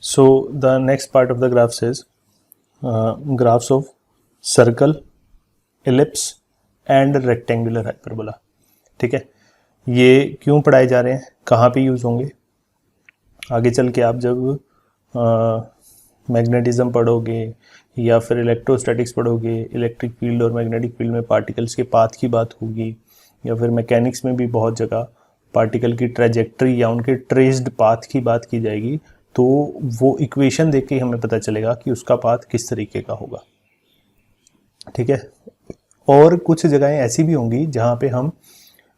So the next part of the graphs is graphs of circle, ellipse and rectangular hyperbola. ठीक है, ये क्यों पढ़ाए जा रहे हैं, कहाँ पे यूज़ होंगे, आगे चल के आप जब मैग्नेटिज्म पढ़ोगे या फिर इलेक्ट्रोस्टैटिक्स पढ़ोगे, इलेक्ट्रिक फील्ड और मैग्नेटिक फील्ड में पार्टिकल्स के पाथ की बात होगी, या फिर मैकेनिक्स में भी बहुत जगह पार्टिकल की ट्रेजेक्ट्री या उनके ट्रेस्ड पाथ की बात की जाएगी, तो वो इक्वेशन देख के ही हमें पता चलेगा कि उसका पाथ किस तरीके का होगा. ठीक है, और कुछ जगहें ऐसी भी होंगी जहाँ पे हम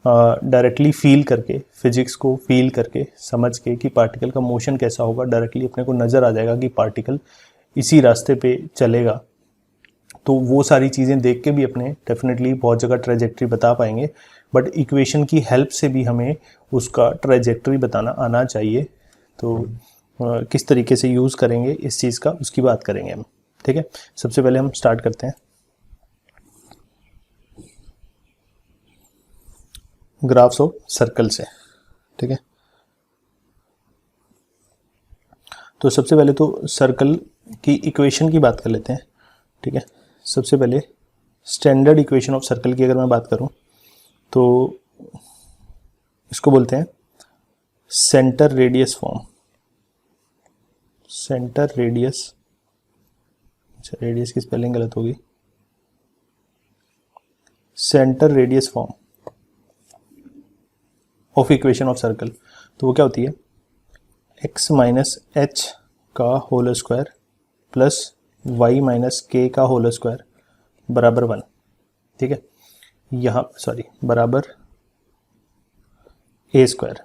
डायरेक्टली फील करके, फिजिक्स को फील करके, समझ के कि पार्टिकल का मोशन कैसा होगा, डायरेक्टली अपने को नज़र आ जाएगा कि पार्टिकल इसी रास्ते पे चलेगा. तो वो सारी चीज़ें देख के भी अपने डेफिनेटली बहुत जगह ट्रेजेक्ट्री बता पाएंगे, बट इक्वेशन की हेल्प से भी हमें उसका ट्रेजेक्ट्री बताना आना चाहिए. तो किस तरीके से यूज़ करेंगे इस चीज़ का, उसकी बात करेंगे हम. ठीक है, सबसे पहले हम स्टार्ट करते हैं ग्राफ्स ऑफ सर्कल से. ठीक है, तो सबसे पहले तो सर्कल की इक्वेशन की बात कर लेते हैं. ठीक है, सबसे पहले स्टैंडर्ड इक्वेशन ऑफ सर्कल की अगर मैं बात करूं तो इसको बोलते हैं centre radius form. Centre radius, अच्छा रेडियस की स्पेलिंग गलत होगी, centre radius form of equation of circle. तो वो क्या होती है, x माइनस एच का whole square plus y minus k का होल स्क्वायर बराबर 1. ठीक है, यहाँ बराबर a स्क्वायर.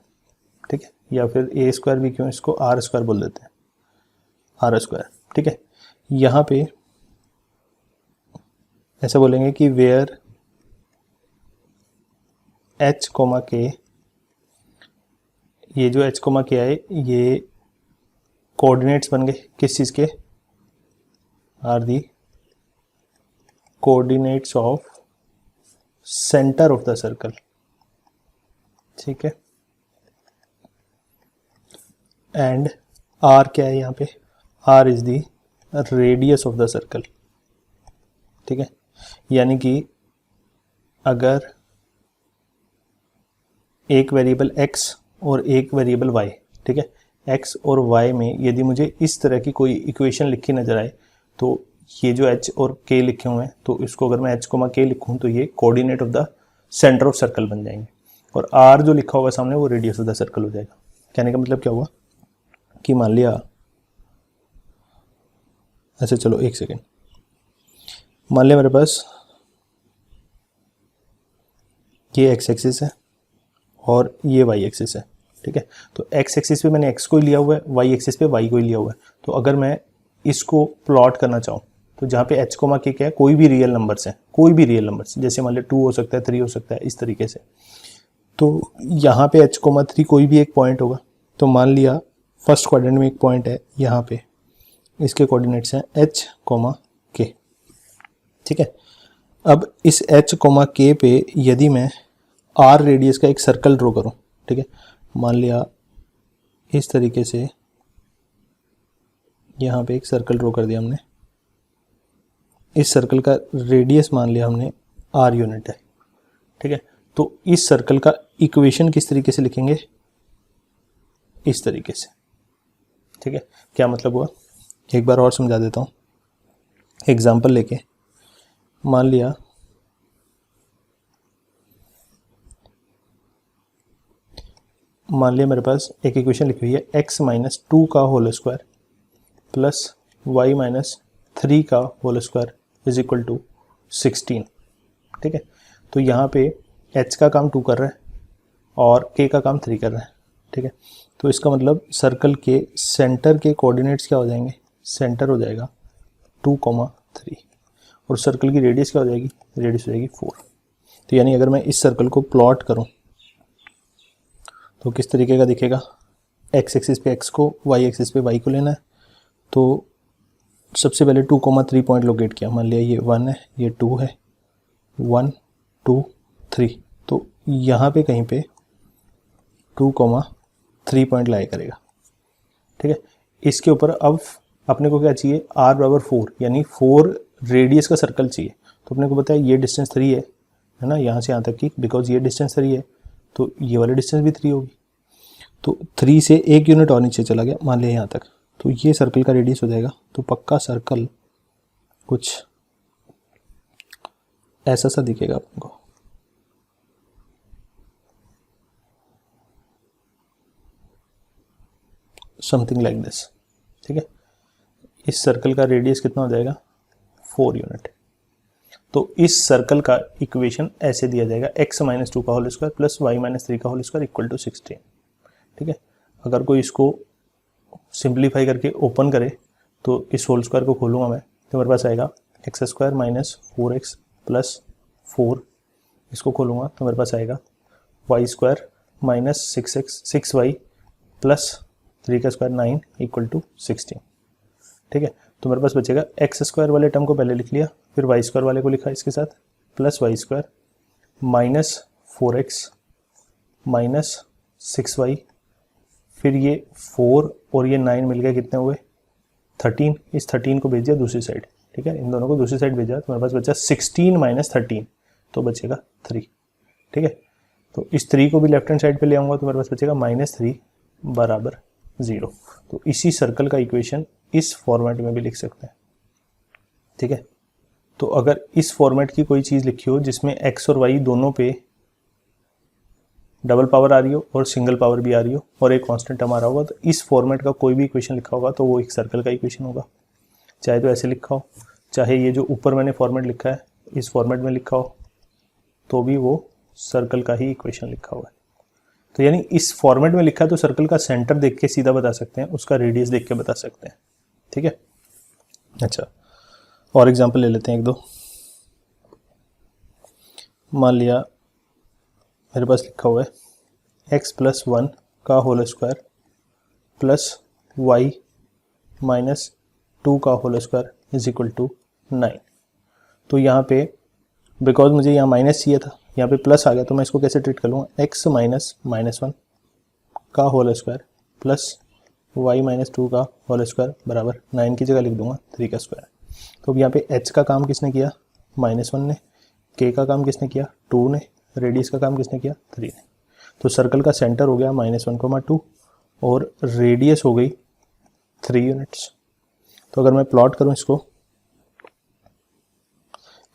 ठीक है, या फिर a स्क्वायर भी क्यों, इसको r स्क्वायर बोल देते हैं, r स्क्वायर. ठीक है, यहाँ पे ऐसा बोलेंगे कि वेयर h कोमा k, ये जो h कोमा k आए ये कोऑर्डिनेट्स बन गए किस चीज़ के, r the coordinates of centre of the circle. ठीक है, एंड आर क्या है यहाँ पे, r is the radius of the circle. ठीक है, यानी कि अगर एक वेरिएबल x और एक वेरिएबल y, ठीक है, x और y में यदि मुझे इस तरह की कोई इक्वेशन लिखी नजर आए, तो ये जो h और k लिखे हुए हैं, तो इसको अगर मैं h कोमा k लिखूं तो ये coordinate of the centre of circle बन जाएंगे, और r जो लिखा होगा सामने वो रेडियस ऑफ द सर्कल हो जाएगा. कहने का मतलब क्या हुआ कि मान लिया, अच्छा चलो एक सेकेंड, मान लिया मेरे पास ये x एक्सिस है और ये y एक्सिस है. ठीक है, तो x एक्सिस पे मैंने x को ही लिया हुआ है, y एक्सिस पे y को ही लिया हुआ है. तो अगर मैं इसको प्लॉट करना चाहूँ तो जहाँ पे h कोमा k क्या है, कोई भी रियल नंबर्स है, कोई भी रियल नंबर्स, जैसे मान लिया 2 हो सकता है, 3 हो सकता है, इस तरीके से. तो यहाँ पे h कोमा 3 कोई भी एक पॉइंट होगा. तो मान लिया फर्स्ट क्वाड्रेंट में एक पॉइंट है यहाँ पे, इसके कोऑर्डिनेट्स हैं h कोमा k. ठीक है, अब इस h कोमा k पे यदि मैं r रेडियस का एक सर्कल ड्रॉ करूँ, ठीक है, मान लिया इस तरीके से यहाँ पे एक सर्कल ड्रॉ कर दिया हमने, इस सर्कल का रेडियस मान लिया हमने r यूनिट है. ठीक है, तो इस सर्कल का इक्वेशन किस तरीके से लिखेंगे, इस तरीके से. ठीक है, क्या मतलब हुआ, एक बार और समझा देता हूँ एग्जाम्पल लेके. मान लिया मेरे पास एक इक्वेशन लिखी हुई है x माइनस 2 का whole square plus y minus 3 का whole square is equal to 16. ठीक है, तो यहाँ पे h का काम 2 कर रहा है और k का काम 3 कर रहा है. ठीक है, तो इसका मतलब सर्कल के सेंटर के कोऑर्डिनेट्स क्या हो जाएंगे, सेंटर हो जाएगा 2,3 और सर्कल की रेडियस क्या हो जाएगी, रेडियस हो जाएगी 4. तो यानी अगर मैं इस सर्कल को प्लॉट करूं तो किस तरीके का दिखेगा, x एक्सिस पे x को, y एक्सिस पे y को लेना है. तो सबसे पहले 2,3 पॉइंट लोकेट किया, मान लिया ये 1 है, ये 2 है, 1 2 3, तो यहाँ पे कहीं पे 2,3 पॉइंट लाया करेगा. ठीक है, इसके ऊपर अब अपने को क्या चाहिए, r बराबर 4 यानी 4 रेडियस का सर्कल चाहिए। तो अपने को पता है ये डिस्टेंस 3 है ना, यहाँ से यहाँ तक की, बिकॉज ये डिस्टेंस 3 है तो ये वाली डिस्टेंस भी 3 होगी। तो 3 से 1 यूनिट और नीचे चला गया मान लिया यहाँ तक, तो ये सर्कल का रेडियस हो जाएगा। तो पक्का सर्कल कुछ ऐसा सा दिखेगा आपको, समथिंग लाइक दिस। ठीक है, इस सर्कल का रेडियस कितना हो जाएगा, 4 यूनिट। तो इस सर्कल का इक्वेशन ऐसे दिया जाएगा, x माइनस 2 का whole square plus y minus 3 का होल स्क्वायर इक्वल टू 16। ठीक है, अगर कोई इसको सिंप्लीफाई करके ओपन करे तो इस होल स्क्वायर को खोलूँगा मैं, तो मेरे पास आएगा x square minus 4x plus 4, इसको खोलूँगा तो मेरे पास आएगा Y square minus 6y plus 3 का स्क्वायर 9 इक्वल टू 16। ठीक है, तो मेरे पास बचेगा एक्स स्क्वायर वाले टर्म को पहले लिख लिया, फिर वाई स्क्वायर वाले को लिखा इसके साथ, plus y square minus 4x minus 6y, फिर ये 4 और ये 9 मिल गए कितने हुए 13, इस 13 को भेज दिया दूसरी साइड। ठीक है, इन दोनों को दूसरी साइड भेजा तो मेरे पास बचा 16 माइनस 13, तो बचेगा 3। ठीक है, तो इस 3 को भी लेफ्ट हैंड साइड पे ले आऊँगा तो मेरे पास बचेगा -3 बराबर 0। तो इसी सर्कल का इक्वेशन इस फॉर्मेट में भी लिख सकते हैं। ठीक है, तो अगर इस फॉर्मेट की कोई चीज़ लिखी हो जिसमें x और y दोनों पे डबल पावर आ रही हो और सिंगल पावर भी आ रही हो और एक कांस्टेंट टर्म आ रहा होगा, तो इस फॉर्मेट का कोई भी इक्वेशन लिखा होगा तो वो एक सर्कल का इक्वेशन होगा। चाहे तो ऐसे लिखा हो, चाहे ये जो ऊपर मैंने फॉर्मेट लिखा है इस फॉर्मेट में लिखा हो, तो भी वो सर्कल का ही इक्वेशन लिखा हुआ है। तो यानी इस फॉर्मेट में लिखा है तो सर्कल का सेंटर देख के सीधा बता सकते हैं, उसका रेडियस देख के बता सकते हैं। ठीक है, अच्छा और एग्जांपल ले लेते हैं एक दो। मान लिया मेरे पास लिखा हुआ है x प्लस 1 का whole square plus y minus 2 का whole square is equal to 9। तो यहाँ पे बिकॉज मुझे यहाँ माइनस चाहिए था, यहाँ पे प्लस आ गया, तो मैं इसको कैसे ट्रीट कर लूँगा, x माइनस -1 का whole square plus y minus 2 का होल स्क्वायर बराबर 9 की जगह लिख दूंगा 3 का स्क्वायर। तो अब यहाँ पे h का काम किसने किया, -1 ने, k का काम किसने किया, 2 ने, रेडियस का काम किसने किया, 3 ने। तो सर्कल का सेंटर हो गया -1, 2 और रेडियस हो गई 3 यूनिट्स। तो अगर मैं प्लॉट करूँ इसको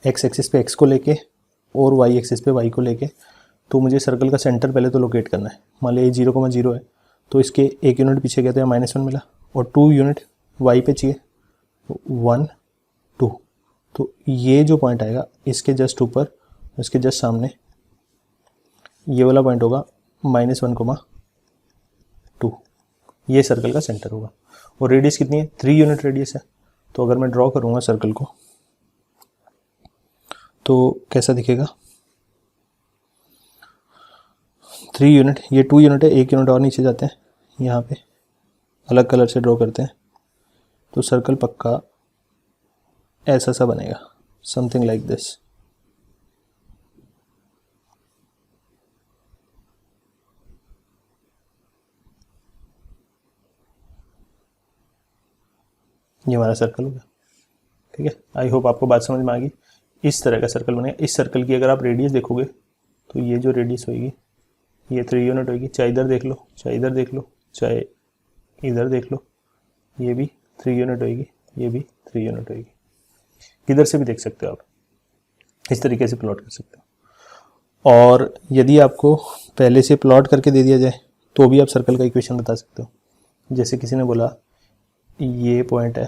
x एक्सिस पे x को लेके और y एक्सिस पे y को लेके, तो मुझे सर्कल का सेंटर पहले तो लोकेट करना है। मान लिया 0,0 है तो इसके 1 यूनिट पीछे गया तो यहाँ -1 मिला और 2 यूनिट y पे चाहिए, 1, 2। तो ये जो पॉइंट आएगा इसके जस्ट ऊपर, इसके जस्ट सामने ये वाला पॉइंट होगा -1, 2, ये सर्कल का सेंटर होगा। और रेडियस कितनी है, 3 यूनिट रेडियस है। तो अगर मैं ड्रॉ करूँगा सर्कल को तो कैसा दिखेगा, 3 यूनिट, ये 2 यूनिट है, 1 यूनिट और नीचे जाते हैं, यहाँ पे अलग कलर से ड्रॉ करते हैं तो सर्कल पक्का ऐसा सा बनेगा, समथिंग लाइक दिस। ये हमारा सर्कल होगा। ठीक है, आई होप आपको बात समझ में आ गई। इस तरह का सर्कल बनेगा। इस सर्कल की अगर आप रेडियस देखोगे तो ये जो रेडियस होगी ये 3 यूनिट होगी, चाहे इधर देख लो, चाहे इधर देख लो, चाहे इधर देख लो, ये भी 3 यूनिट होगी, ये भी 3 यूनिट होगी। किधर से भी देख सकते हो आप, इस तरीके से प्लॉट कर सकते हो। और यदि आपको पहले से प्लॉट करके दे दिया जाए तो भी आप सर्कल का इक्वेशन बता सकते हो। जैसे किसी ने बोला ये पॉइंट है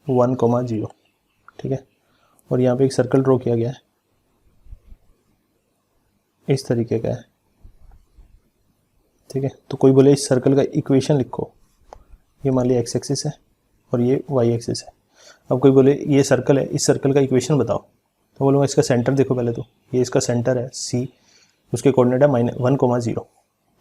1,0, ठीक है, और यहाँ पे एक सर्कल ड्रॉ किया गया है, इस तरीके का है। ठीक है, तो कोई बोले इस सर्कल का इक्वेशन लिखो, ये मान लिया x एक्सिस है और ये y एक्सिस है। अब कोई बोले ये सर्कल है, इस सर्कल का इक्वेशन बताओ, तो बोलूँगा इसका सेंटर देखो पहले, तो ये इसका सेंटर है c, उसके कोऑर्डिनेट है -1,0।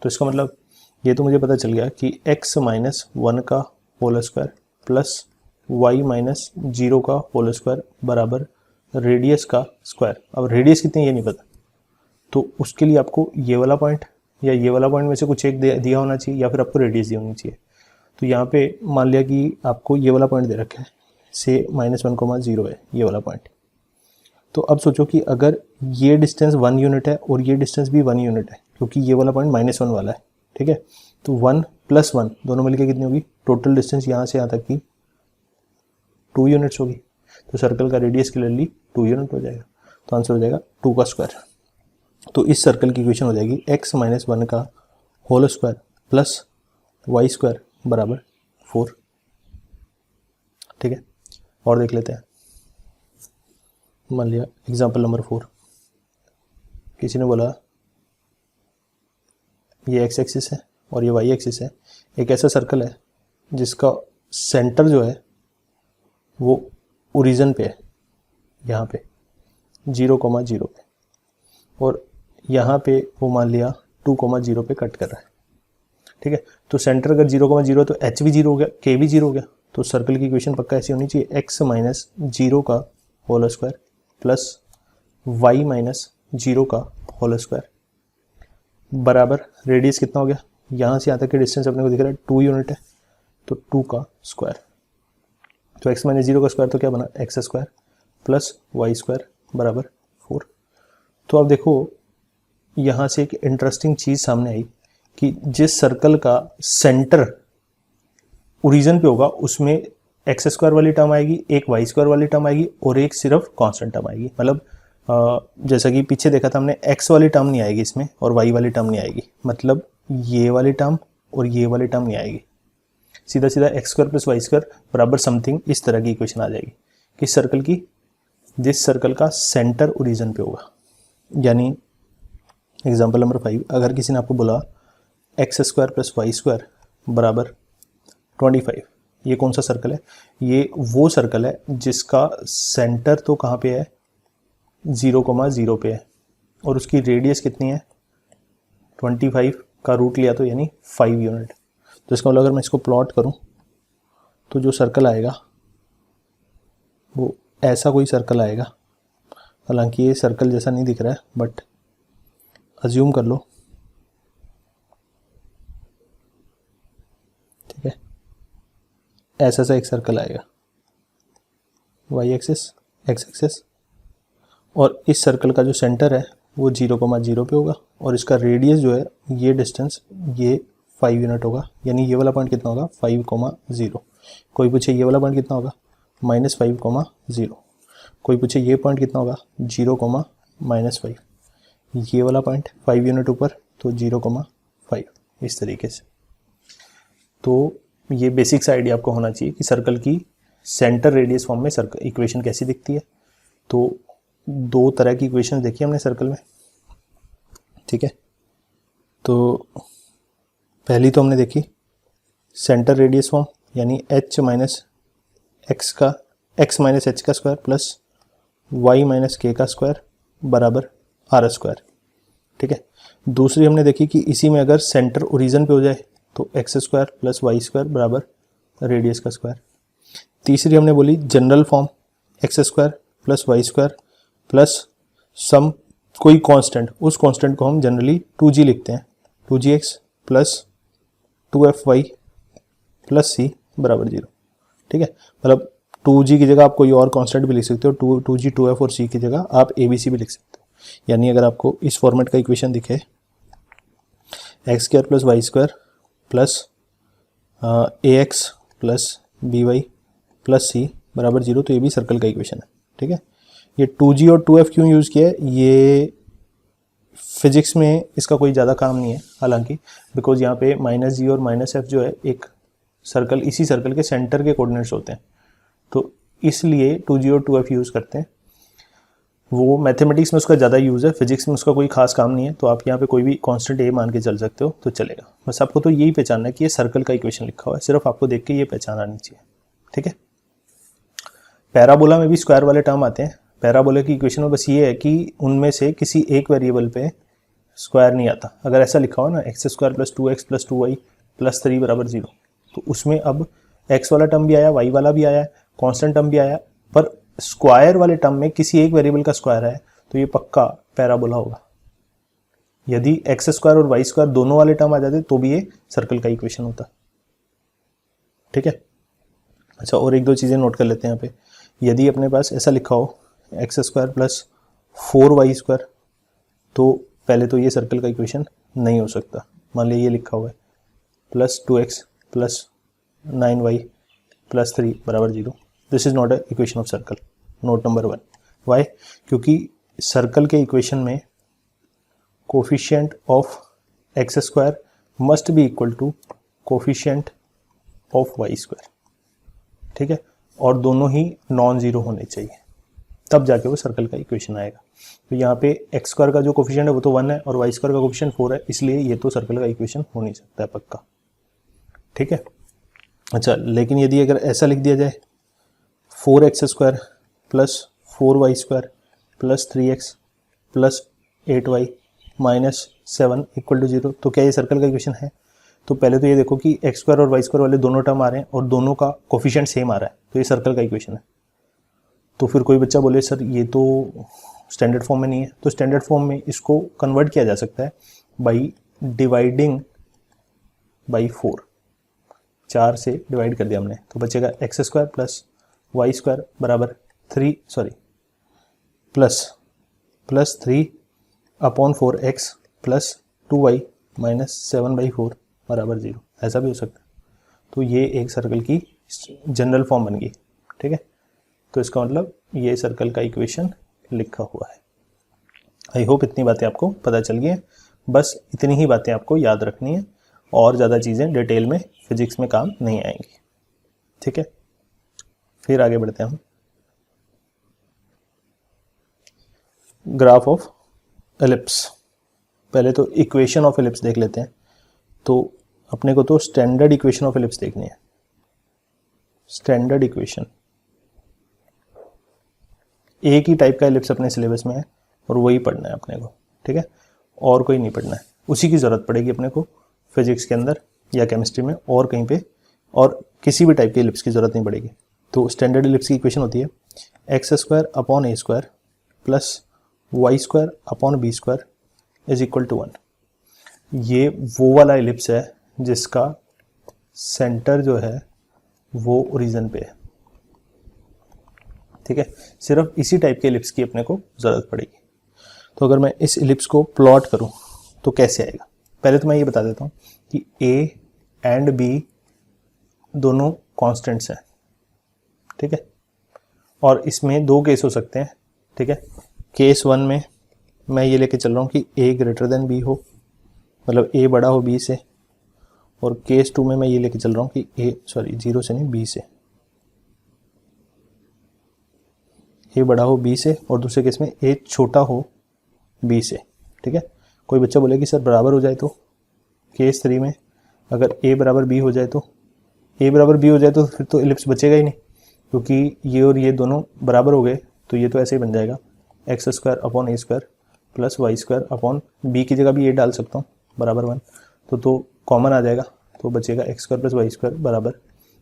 तो इसका मतलब ये तो मुझे पता चल गया कि x -1 का होल स्क्वायर प्लस y -0 का होल स्क्वायर बराबर रेडियस का स्क्वायर। अब रेडियस कितनी ये नहीं पता, तो उसके लिए आपको ये वाला पॉइंट या ये वाला पॉइंट में से कुछ एक दिया होना चाहिए या फिर आपको रेडियस दी होनी चाहिए। तो यहाँ पे मान लिया कि आपको ये वाला पॉइंट दे रखा है, से -1,0 है ये वाला पॉइंट। तो अब सोचो कि अगर ये डिस्टेंस 1 यूनिट है और ये डिस्टेंस भी 1 यूनिट है, क्योंकि ये वाला पॉइंट -1 वाला है, ठीक है। तो 1 + 1 दोनों मिलकर कितनी होगी, टोटल डिस्टेंस यहाँ से यहाँ तक की 2 यूनिट्स होगी। तो सर्कल का रेडियस क्लियरली 2 यूनिट हो जाएगा। तो आंसर हो जाएगा 2 का स्क्वायर। तो इस सर्कल की इक्वेशन हो जाएगी x - 1 का whole square plus y square बराबर 4। ठीक है, और देख लेते हैं। मान लिया एग्जाम्पल नंबर 4, किसी ने बोला ये x एक्सिस है और ये y एक्सिस है। एक ऐसा सर्कल है जिसका सेंटर जो है वो ओरिजिन पे है, यहाँ पे 0,0 पे, और यहाँ पे वो मान लिया 2,0 पे कट कर रहा है। ठीक है, तो सेंटर अगर 0,0 तो h भी 0 हो गया, k भी 0 हो गया। तो सर्कल की इक्वेशन पक्का ऐसी होनी चाहिए, x - 0 का होल स्क्वायर प्लस y - 0 का होल स्क्वायर बराबर रेडियस कितना हो गया, यहाँ से यहाँ तक के डिस्टेंस अपने को दिख रहा है 2 यूनिट है, तो 2 का स्क्वायर। तो x - 0 का स्क्वायर तो क्या बना, x square plus y square बराबर 4। तो अब देखो यहाँ से एक इंटरेस्टिंग चीज़ सामने आई कि जिस सर्कल का सेंटर ओरिजिन पे होगा उसमें एक्स स्क्वायर वाली टर्म आएगी, एक वाई स्क्वायर वाली टर्म आएगी और एक सिर्फ कांस्टेंट टर्म आएगी। मतलब जैसा कि पीछे देखा था हमने, एक्स वाली टर्म नहीं आएगी इसमें और वाई वाली टर्म नहीं आएगी, मतलब ये वाली टर्म और ये वाली टर्म नहीं आएगी। सीधा सीधा x square plus y square बराबर समथिंग इस तरह की इक्वेशन आ जाएगी किस सर्कल की, जिस सर्कल का सेंटर ओरिजिन पे होगा। यानी एग्जाम्पल नंबर 5, अगर किसी ने आपको बोला x square plus y square बराबर 25, ये कौन सा सर्कल है, ये वो सर्कल है जिसका सेंटर तो कहाँ पे है 0,0 पे है और उसकी रेडियस कितनी है 25 का रूट लिया तो यानी 5 यूनिट। तो इसका मतलब अगर मैं इसको प्लॉट करूं तो जो सर्कल आएगा वो ऐसा कोई सर्कल आएगा। हालांकि ये सर्कल जैसा नहीं दिख रहा है बट अज्यूम कर लो, ठीक है। ऐसा सा एक सर्कल आएगा, वाई एक्सिस एक्स एक्सिस, और इस सर्कल का जो सेंटर है वो 0,0 पे होगा और इसका रेडियस जो है ये डिस्टेंस ये 5 यूनिट होगा। यानी ये वाला पॉइंट कितना होगा 5,0। कोई पूछे ये वाला पॉइंट कितना होगा -5,0। कोई पूछे ये पॉइंट कितना होगा 0,-5। ये वाला पॉइंट 5 यूनिट ऊपर तो 0,5, इस तरीके से। तो ये बेसिक सा आइडिया आपको होना चाहिए कि सर्कल की सेंटर रेडियस फॉर्म में सर्कल इक्वेशन कैसी दिखती है। तो दो तरह की इक्वेशन देखी हमने सर्कल में, ठीक है। तो पहली तो हमने देखी सेंटर रेडियस फॉर्म, यानी x - h का स्क्वायर प्लस y - k का स्क्वायर बराबर r स्क्वायर, ठीक है। दूसरी हमने देखी कि इसी में अगर सेंटर ओरिजिन पे हो जाए तो x square plus y square बराबर रेडियस का स्क्वायर। तीसरी हमने बोली general form x square plus y square plus some कोई कांस्टेंट, उस कांस्टेंट को हम जनरली 2g लिखते हैं, 2gx plus 2fy plus c बराबर 0, ठीक है। मतलब 2g की जगह आप कोई और कांस्टेंट भी लिख सकते हो, 2g 2f और c की जगह आप abc भी लिख सकते हो। यानी अगर आपको इस फॉर्मेट का इक्वेशन दिखे x square plus y square plus ax plus by plus c बराबर 0, तो ये भी सर्कल का इक्वेशन है, ठीक है। ये 2g और 2f क्यों यूज़ किया है, ये फिजिक्स में इसका कोई ज़्यादा काम नहीं है हालांकि, बिकॉज यहाँ पे -g और -f जो है एक सर्कल, इसी सर्कल के सेंटर के कोऑर्डिनेट्स होते हैं, तो इसलिए 2g और 2f यूज़ करते हैं। वो मैथमेटिक्स में उसका ज़्यादा यूज़ है, फिजिक्स में उसका कोई खास काम नहीं है। तो आप यहाँ पे कोई भी कांस्टेंट a मान के चल सकते हो तो चलेगा। बस आपको तो यही पहचानना है कि ये सर्कल का इक्वेशन लिखा हुआ है, सिर्फ आपको देख के ये पहचान आनी चाहिए, ठीक है। पैराबोला में भी स्क्वायर वाले टर्म आते हैं। पैराबोला की इक्वेशन में बस ये है कि उनमें से किसी एक वेरिएबल पे स्क्वायर नहीं आता। अगर ऐसा लिखा हो ना x square plus 2x plus 2y plus 3 बराबर 0, तो उसमें अब x वाला टर्म भी आया, y वाला भी आया, कांस्टेंट टर्म भी आया, पर स्क्वायर वाले टर्म में किसी एक वेरिएबल का स्क्वायर है तो ये पक्का पैराबोला होगा। यदि एक्स स्क्वायर और वाई स्क्वायर दोनों वाले टर्म आ जाते तो भी ये सर्कल का इक्वेशन होता। ठीक है। अच्छा, और एक दो चीज़ें नोट कर लेते हैं यहाँ पे। यदि अपने पास ऐसा लिखा हो x square plus 4y square, तो पहले तो ये सर्कल का इक्वेशन नहीं हो सकता। मान लीजिए ये लिखा हुआ है plus 2x plus 9y plus 3 बराबर 0, this is not a equation of circle. Note number 1, why? क्योंकि सर्कल के इक्वेशन में coefficient of x square must be equal to coefficient of y square, ठीक है, और दोनों ही नॉन जीरो होने चाहिए, तब जाके वो सर्कल का इक्वेशन आएगा। तो यहाँ पे एक्स स्क्वायर का जो कोफिशिएंट है वो तो 1 है और वाई स्क्वायर का कोफिशिएंट 4 है, इसलिए ये तो सर्कल का इक्वेशन हो नहीं सकता है पक्का, ठीक है। अच्छा, लेकिन यदि अगर ऐसा लिख दिया जाए 4x square plus 4y square plus 3x plus 8y minus 7 equal to 0, तो क्या ये सर्कल का इक्वेशन है? तो पहले तो ये देखो कि एक्स स्क्वायर और वाई स्क्वायर वाले दोनों टर्म आ रहे हैं और दोनों का कोफिशिएंट सेम आ रहा है, तो ये सर्कल का इक्वेशन है। तो फिर कोई बच्चा बोले सर ये तो स्टैंडर्ड फॉर्म में नहीं है, तो स्टैंडर्ड फॉर्म में इसको कन्वर्ट किया जा सकता है बाई डिवाइडिंग बाई 4, 4 से डिवाइड कर दिया हमने, तो बचेगा x square plus y square बराबर 3 plus 3 upon 4x plus 2y minus 7/4 बराबर 0, ऐसा भी हो सकता है। तो ये एक सर्कल की जनरल फॉर्म बन गई, ठीक है। तो इसका मतलब ये सर्कल का इक्वेशन लिखा हुआ है। आई होप इतनी बातें आपको पता चल गई हैं, बस इतनी ही बातें आपको याद रखनी है और ज़्यादा चीज़ें डिटेल में फिजिक्स में काम नहीं आएंगी, ठीक है। फिर आगे बढ़ते हैं हम। ग्राफ ऑफ एलिप्स, पहले तो इक्वेशन ऑफ एलिप्स देख लेते हैं। तो अपने को तो स्टैंडर्ड इक्वेशन ऑफ एलिप्स देखनी है। स्टैंडर्ड इक्वेशन, एक ही टाइप का एलिप्स अपने सिलेबस में है और वही पढ़ना है अपने को, ठीक है, और कोई नहीं पढ़ना है। उसी की ज़रूरत पड़ेगी अपने को फिजिक्स के अंदर या केमिस्ट्री में और कहीं पे, और किसी भी टाइप के एलिप्स की ज़रूरत नहीं पड़ेगी। तो स्टैंडर्ड एलिप्स की इक्वेशन होती है x square upon a square plus y square upon b square is equal to 1। ये वो वाला एलिप्स है जिसका सेंटर जो है वो ओरिजिन पे है, ठीक है। सिर्फ इसी टाइप के एलिप्स की अपने को ज़रूरत पड़ेगी। तो अगर मैं इस एलिप्स को प्लॉट करूं तो कैसे आएगा? पहले तो मैं ये बता देता हूं कि ए एंड बी दोनों कांस्टेंट्स हैं, ठीक है, और इसमें दो केस हो सकते हैं, ठीक है। केस 1 में मैं ये लेके चल रहा हूँ कि ए ग्रेटर देन बी हो, मतलब ए बड़ा हो बी से, और केस 2 में मैं ये लेके चल रहा हूँ कि जीरो से नहीं, बी से, ए बड़ा हो बी से, और दूसरे केस में ए छोटा हो बी से, ठीक है। कोई बच्चा बोले कि सर बराबर हो जाए तो, केस 3 में अगर ए बराबर बी हो जाए तो, ए बराबर बी हो जाए तो फिर तो एलिप्स बचेगा ही नहीं, क्योंकि ये और ये दोनों बराबर हो गए, तो ये तो ऐसे ही बन जाएगा x square upon a square plus y square upon b की जगह भी ये डाल सकता हूँ बराबर 1, तो कॉमन आ जाएगा, तो बचेगा x square plus y square बराबर,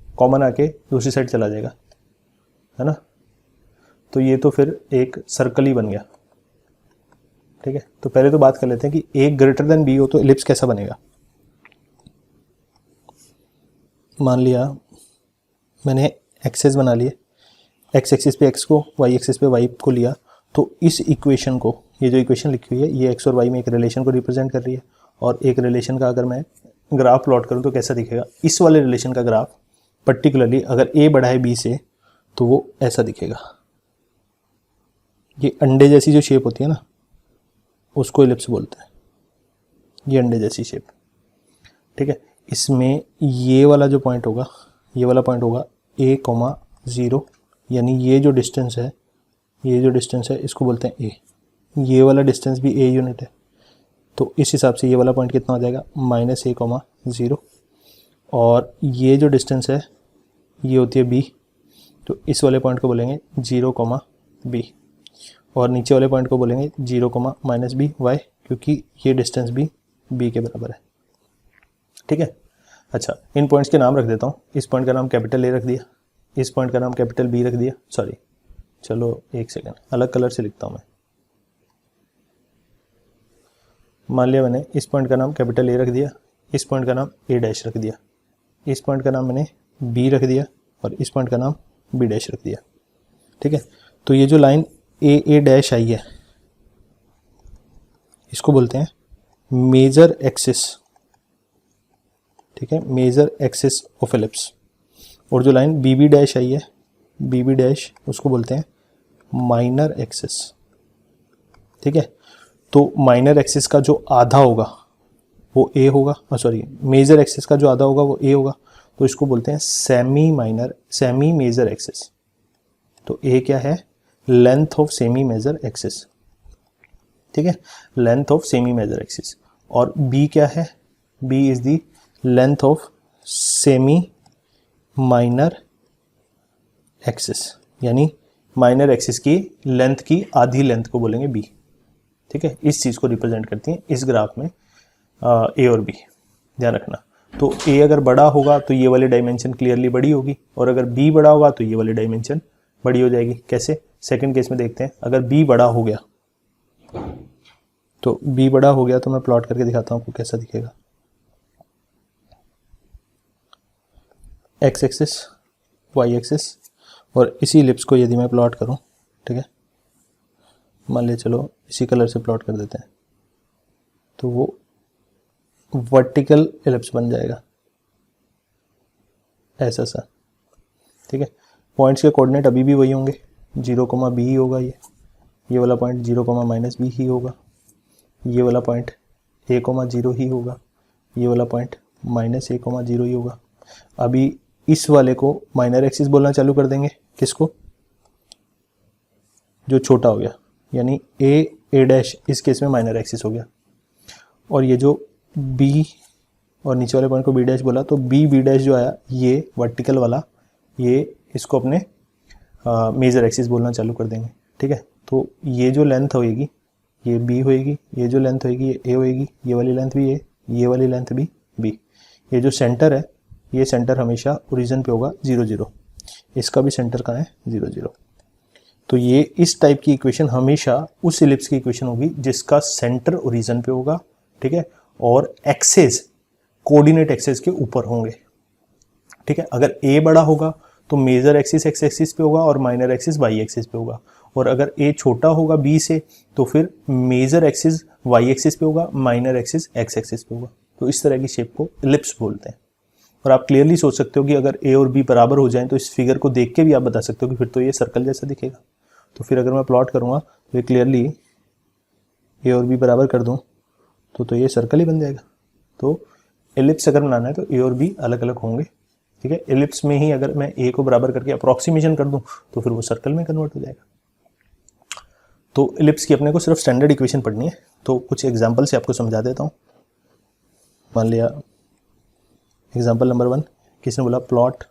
कॉमन आके दूसरी साइड चला जाएगा, है ना। तो ये तो फिर एक सर्कल ही बन गया, ठीक है। तो पहले तो बात कर लेते हैं कि ए ग्रेटर देन बी हो तो एलिप्स कैसा बनेगा। मान लिया मैंने एक्सेस बना लिए, एक्स एक्सिस पे एक्स को, वाई एक्सिस पे वाई को लिया, तो इस इक्वेशन को, ये जो इक्वेशन लिखी हुई है ये एक्स और वाई में एक रिलेशन को रिप्रेजेंट कर रही है, और एक रिलेशन का अगर मैं ग्राफ प्लॉट करूँ तो कैसा दिखेगा, इस वाले रिलेशन का ग्राफ पर्टिकुलरली अगर ए बड़ा है बी से तो वो ऐसा दिखेगा। ये अंडे जैसी जो शेप होती है ना उसको एलिप्स बोलते हैं, ये अंडे जैसी शेप, ठीक है। इसमें ये वाला जो पॉइंट होगा, ये वाला पॉइंट होगा a,0, यानी ये जो डिस्टेंस है, ये जो डिस्टेंस है इसको बोलते हैं ए, ये वाला डिस्टेंस भी ए यूनिट है, तो इस हिसाब से ये वाला पॉइंट कितना हो जाएगा -a,0, और ये जो डिस्टेंस है ये होती है b, तो इस वाले पॉइंट को बोलेंगे 0,b, और नीचे वाले पॉइंट को बोलेंगे 0,-b, वाई? क्योंकि ये डिस्टेंस भी b के बराबर है, ठीक है। अच्छा, इन पॉइंट्स के नाम रख देता हूँ। इस पॉइंट का नाम कैपिटल ए रख दिया, इस पॉइंट का नाम कैपिटल बी रख दिया, सॉरी चलो एक सेकेंड, अलग कलर से लिखता हूँ मैं। मान लिया मैंने इस पॉइंट का नाम कैपिटल ए रख दिया, इस पॉइंट का नाम ए डैश रख दिया, इस पॉइंट का नाम मैंने बी रख दिया और इस पॉइंट का नाम बी डैश रख दिया। ठीक है, तो ये जो लाइन ए डैश आई है इसको बोलते हैं मेजर एक्सिस। ठीक है, मेजर एक्सिस ऑफ एलिप्स। और जो लाइन बी बी डैश आई है, बी बी डैश, उसको बोलते हैं माइनर एक्सिस। ठीक है, तो माइनर एक्सिस का जो आधा होगा वो ए होगा, सॉरी मेजर एक्सिस का जो आधा होगा वो ए होगा, तो इसको बोलते हैं सेमी मेजर एक्सिस। तो ए क्या है? Length of semi major axis. ठीक है, length of semi major axis. और बी क्या है? B is the length of semi minor axis, यानी माइनर एक्सिस की लेंथ की आधी लेंथ को बोलेंगे बी। ठीक है, इस चीज़ को रिप्रेजेंट करती हैं इस ग्राफ में ए और बी, ध्यान रखना। तो ए अगर बड़ा होगा तो ये वाली डायमेंशन क्लियरली बड़ी होगी, और अगर बी बड़ा होगा तो ये वाली डायमेंशन बड़ी हो जाएगी। कैसे? सेकंड केस में देखते हैं। अगर बी बड़ा हो गया तो बी बड़ा हो गया तो मैं प्लॉट करके दिखाता हूँ आपको कैसा दिखेगा। एक्स एक्सिस, वाई एक्सिस, और इसी इलिप्स को यदि मैं प्लॉट करूँ, ठीक है, मान ले चलो इसी कलर से प्लॉट कर देते हैं, तो वो वर्टिकल इलिप्स बन जाएगा ऐसा सा। ठीक है, पॉइंट्स के कोऑर्डिनेट अभी भी वही होंगे, 0, बी ही होगा। ये वाला पॉइंट 0, माइनस बी ही होगा, ये वाला पॉइंट a, 0 ही होगा, ये वाला पॉइंट माइनस a, 0 ही होगा। अभी इस वाले को माइनर एक्सिस बोलना चालू कर देंगे। किसको? जो छोटा हो गया, यानी ए डैश इस केस में माइनर एक्सिस हो गया। और ये जो b और नीचे वाले पॉइंट को b डैश बोला, तो b डैश जो आया ये वर्टिकल वाला, ये इसको अपने मेजर एक्सिस बोलना चालू कर देंगे। ठीक है, तो ये जो लेंथ होएगी ये b होएगी, ये जो लेंथ होएगी ये a होएगी, ये वाली लेंथ भी a, ये वाली लेंथ भी b। ये जो सेंटर है ये सेंटर हमेशा ओरिजिन पे होगा 0, 0। इसका भी सेंटर कहाँ है? 0, 0। तो ये इस टाइप की इक्वेशन हमेशा उस इलिप्स की इक्वेशन होगी जिसका सेंटर ओरिजिन पे होगा। ठीक है, और एक्सेस कोऑर्डिनेट एक्सेस के ऊपर होंगे। ठीक है, अगर a बड़ा होगा तो मेजर एक्सिस एक्स एक्सिस पे होगा और माइनर एक्सिस वाई एक्सिस पे होगा, और अगर a छोटा होगा b से तो फिर मेजर एक्सिस वाई एक्सिस पे होगा, माइनर एक्सिस एक्स एक्सिस पे होगा। तो इस तरह की शेप को इलिप्स बोलते हैं। और आप क्लियरली सोच सकते हो कि अगर a और b बराबर हो जाएं तो इस फिगर को देख के भी आप बता सकते हो कि फिर तो ये सर्कल जैसा दिखेगा। तो फिर अगर मैं प्लॉट करूँगा तो ये क्लियरली a और b बराबर कर दूँ तो ये सर्कल ही बन जाएगा। तो एलिप्स अगर बनाना है तो a और b अलग अलग होंगे। ठीक है, एलिप्स में ही अगर मैं a को बराबर करके अप्रॉक्सीमेशन कर दूं तो फिर वो सर्कल में कन्वर्ट हो जाएगा। तो एलिप्स की अपने को सिर्फ स्टैंडर्ड इक्वेशन पढ़नी है, तो कुछ एग्जांपल से आपको समझा देता हूँ। मान लिया एग्जांपल नंबर 1, किसने बोला plot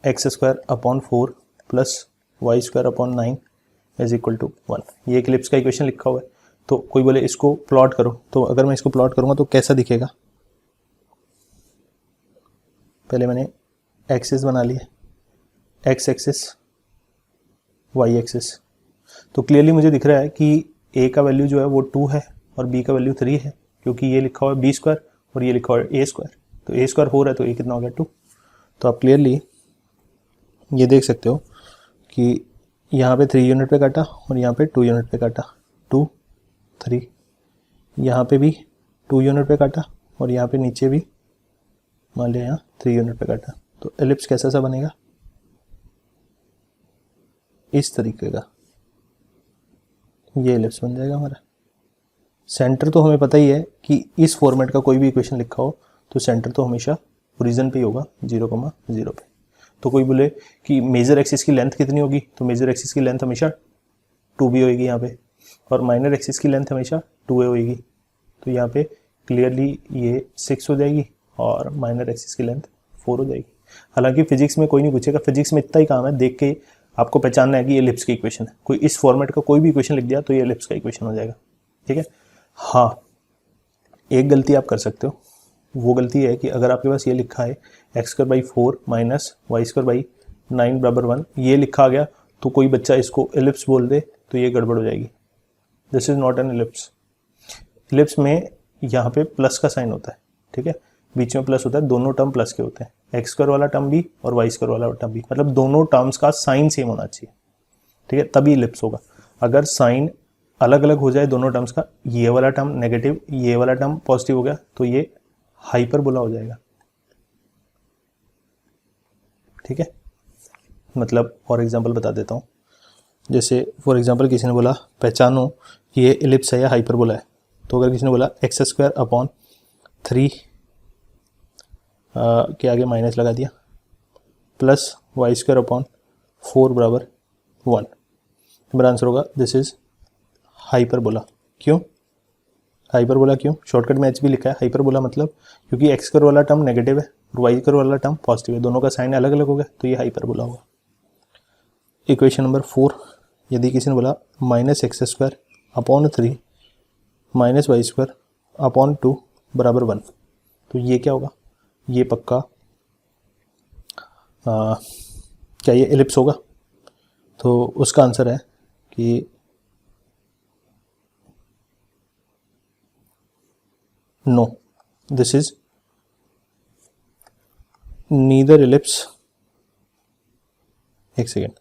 x²/4 plus y²/9 is equal to 1। ये एक एलिप्स का इक्वेशन लिखा हुआ है। तो कोई बोले इसको प्लॉट करो, तो अगर मैं इसको प्लॉट करूंगा तो कैसा दिखेगा? पहले मैंने एक्सिस बना लिया, एक्स एक्सिस, वाई एक्सिस। तो क्लियरली मुझे दिख रहा है कि a का वैल्यू जो है वो 2 है और b का वैल्यू 3 है, क्योंकि ये लिखा हुआ है b² और ये लिखा हुआ है a²। तो a² 4 है तो a कितना हो गया? 2। तो आप क्लियरली ये देख सकते हो कि यहाँ पे 3 यूनिट पे काटा और यहाँ पे 2 यूनिट पे काटा, 2, 3। यहाँ पे भी 2 यूनिट पे काटा और यहाँ पे नीचे भी मान लिया यहाँ 3 यूनिट पे काटा। तो एलिप्स कैसा सा बनेगा? इस तरीके का ये एलिप्स बन जाएगा हमारा। सेंटर तो हमें पता ही है कि इस फॉर्मेट का कोई भी इक्वेशन लिखा हो तो सेंटर तो हमेशा ओरिजिन पे ही होगा 0,0 पे। तो कोई बोले कि मेजर एक्सिस की लेंथ कितनी होगी, तो मेजर एक्सिस की लेंथ हमेशा 2b होगी यहाँ पे, और माइनर एक्सिस की लेंथ हमेशा 2a होगी। तो यहाँ पे क्लियरली ये 6 हो जाएगी और माइनर एक्सिस की लेंथ 4 हो जाएगी। हालांकि फिजिक्स में कोई नहीं पूछेगा, फिजिक्स में इतना ही काम है देख के आपको पहचानना है कि ये एलिप्स की इक्वेशन है। कोई इस फॉर्मेट का कोई भी इक्वेशन लिख दिया तो ये एलिप्स का इक्वेशन हो जाएगा। ठीक है, हाँ एक गलती आप कर सकते हो, वो गलती है कि अगर आपके पास ये लिखा है x²/4 माइनस y²/9 बराबर 1, ये लिखा गया तो कोई बच्चा इसको एलिप्स बोल दे तो ये गड़बड़ हो जाएगी। This is not an ellipse. Ellipse में यहाँ पे प्लस का साइन होता है। ठीक है, बीच में प्लस होता है, दोनों टर्म प्लस के होते हैं, एक्स स्क्वायर वाला टर्म भी और वाई स्क्वायर वाला टर्म भी, मतलब दोनों टर्म्स का साइन सेम होना चाहिए, ठीक है, तभी इलिप्स होगा। अगर साइन अलग अलग हो जाए दोनों टर्म्स का, ये वाला टर्म नेगेटिव ये वाला टर्म पॉजिटिव हो गया, तो ये हाइपरबोला हो जाएगा, ठीक है। मतलब फॉर एग्जांपल बता देता हूँ, जैसे फॉर एग्जांपल किसी ने बोला पहचानो कि ये इलिप्स है या हाइपरबोला है, तो अगर किसी ने बोला एक्स स्क्वायर अपॉन 3 के आगे माइनस लगा दिया प्लस वाई स्क्वायर अपॉन 4 बराबर 1, तो मेरा आंसर होगा दिस इज हाइपरबोला। क्यों हाइपरबोला? क्यों? शॉर्टकट में एच भी लिखा है हाइपरबोला, मतलब क्योंकि एक्स स्क्वायर वाला टर्म नेगेटिव है और वाई स्क्वायर वाला टर्म पॉजिटिव है, दोनों का साइन अलग अलग हो गया, तो ये हाइपरबोला होगा। इक्वेशन नंबर 4, यदि किसी ने बोला minus x square upon 3 minus y square upon 2 बराबर 1, तो ये क्या होगा? ये पक्का क्या ये एलिप्स होगा? तो उसका आंसर है कि no, this is neither ellipse, एक second,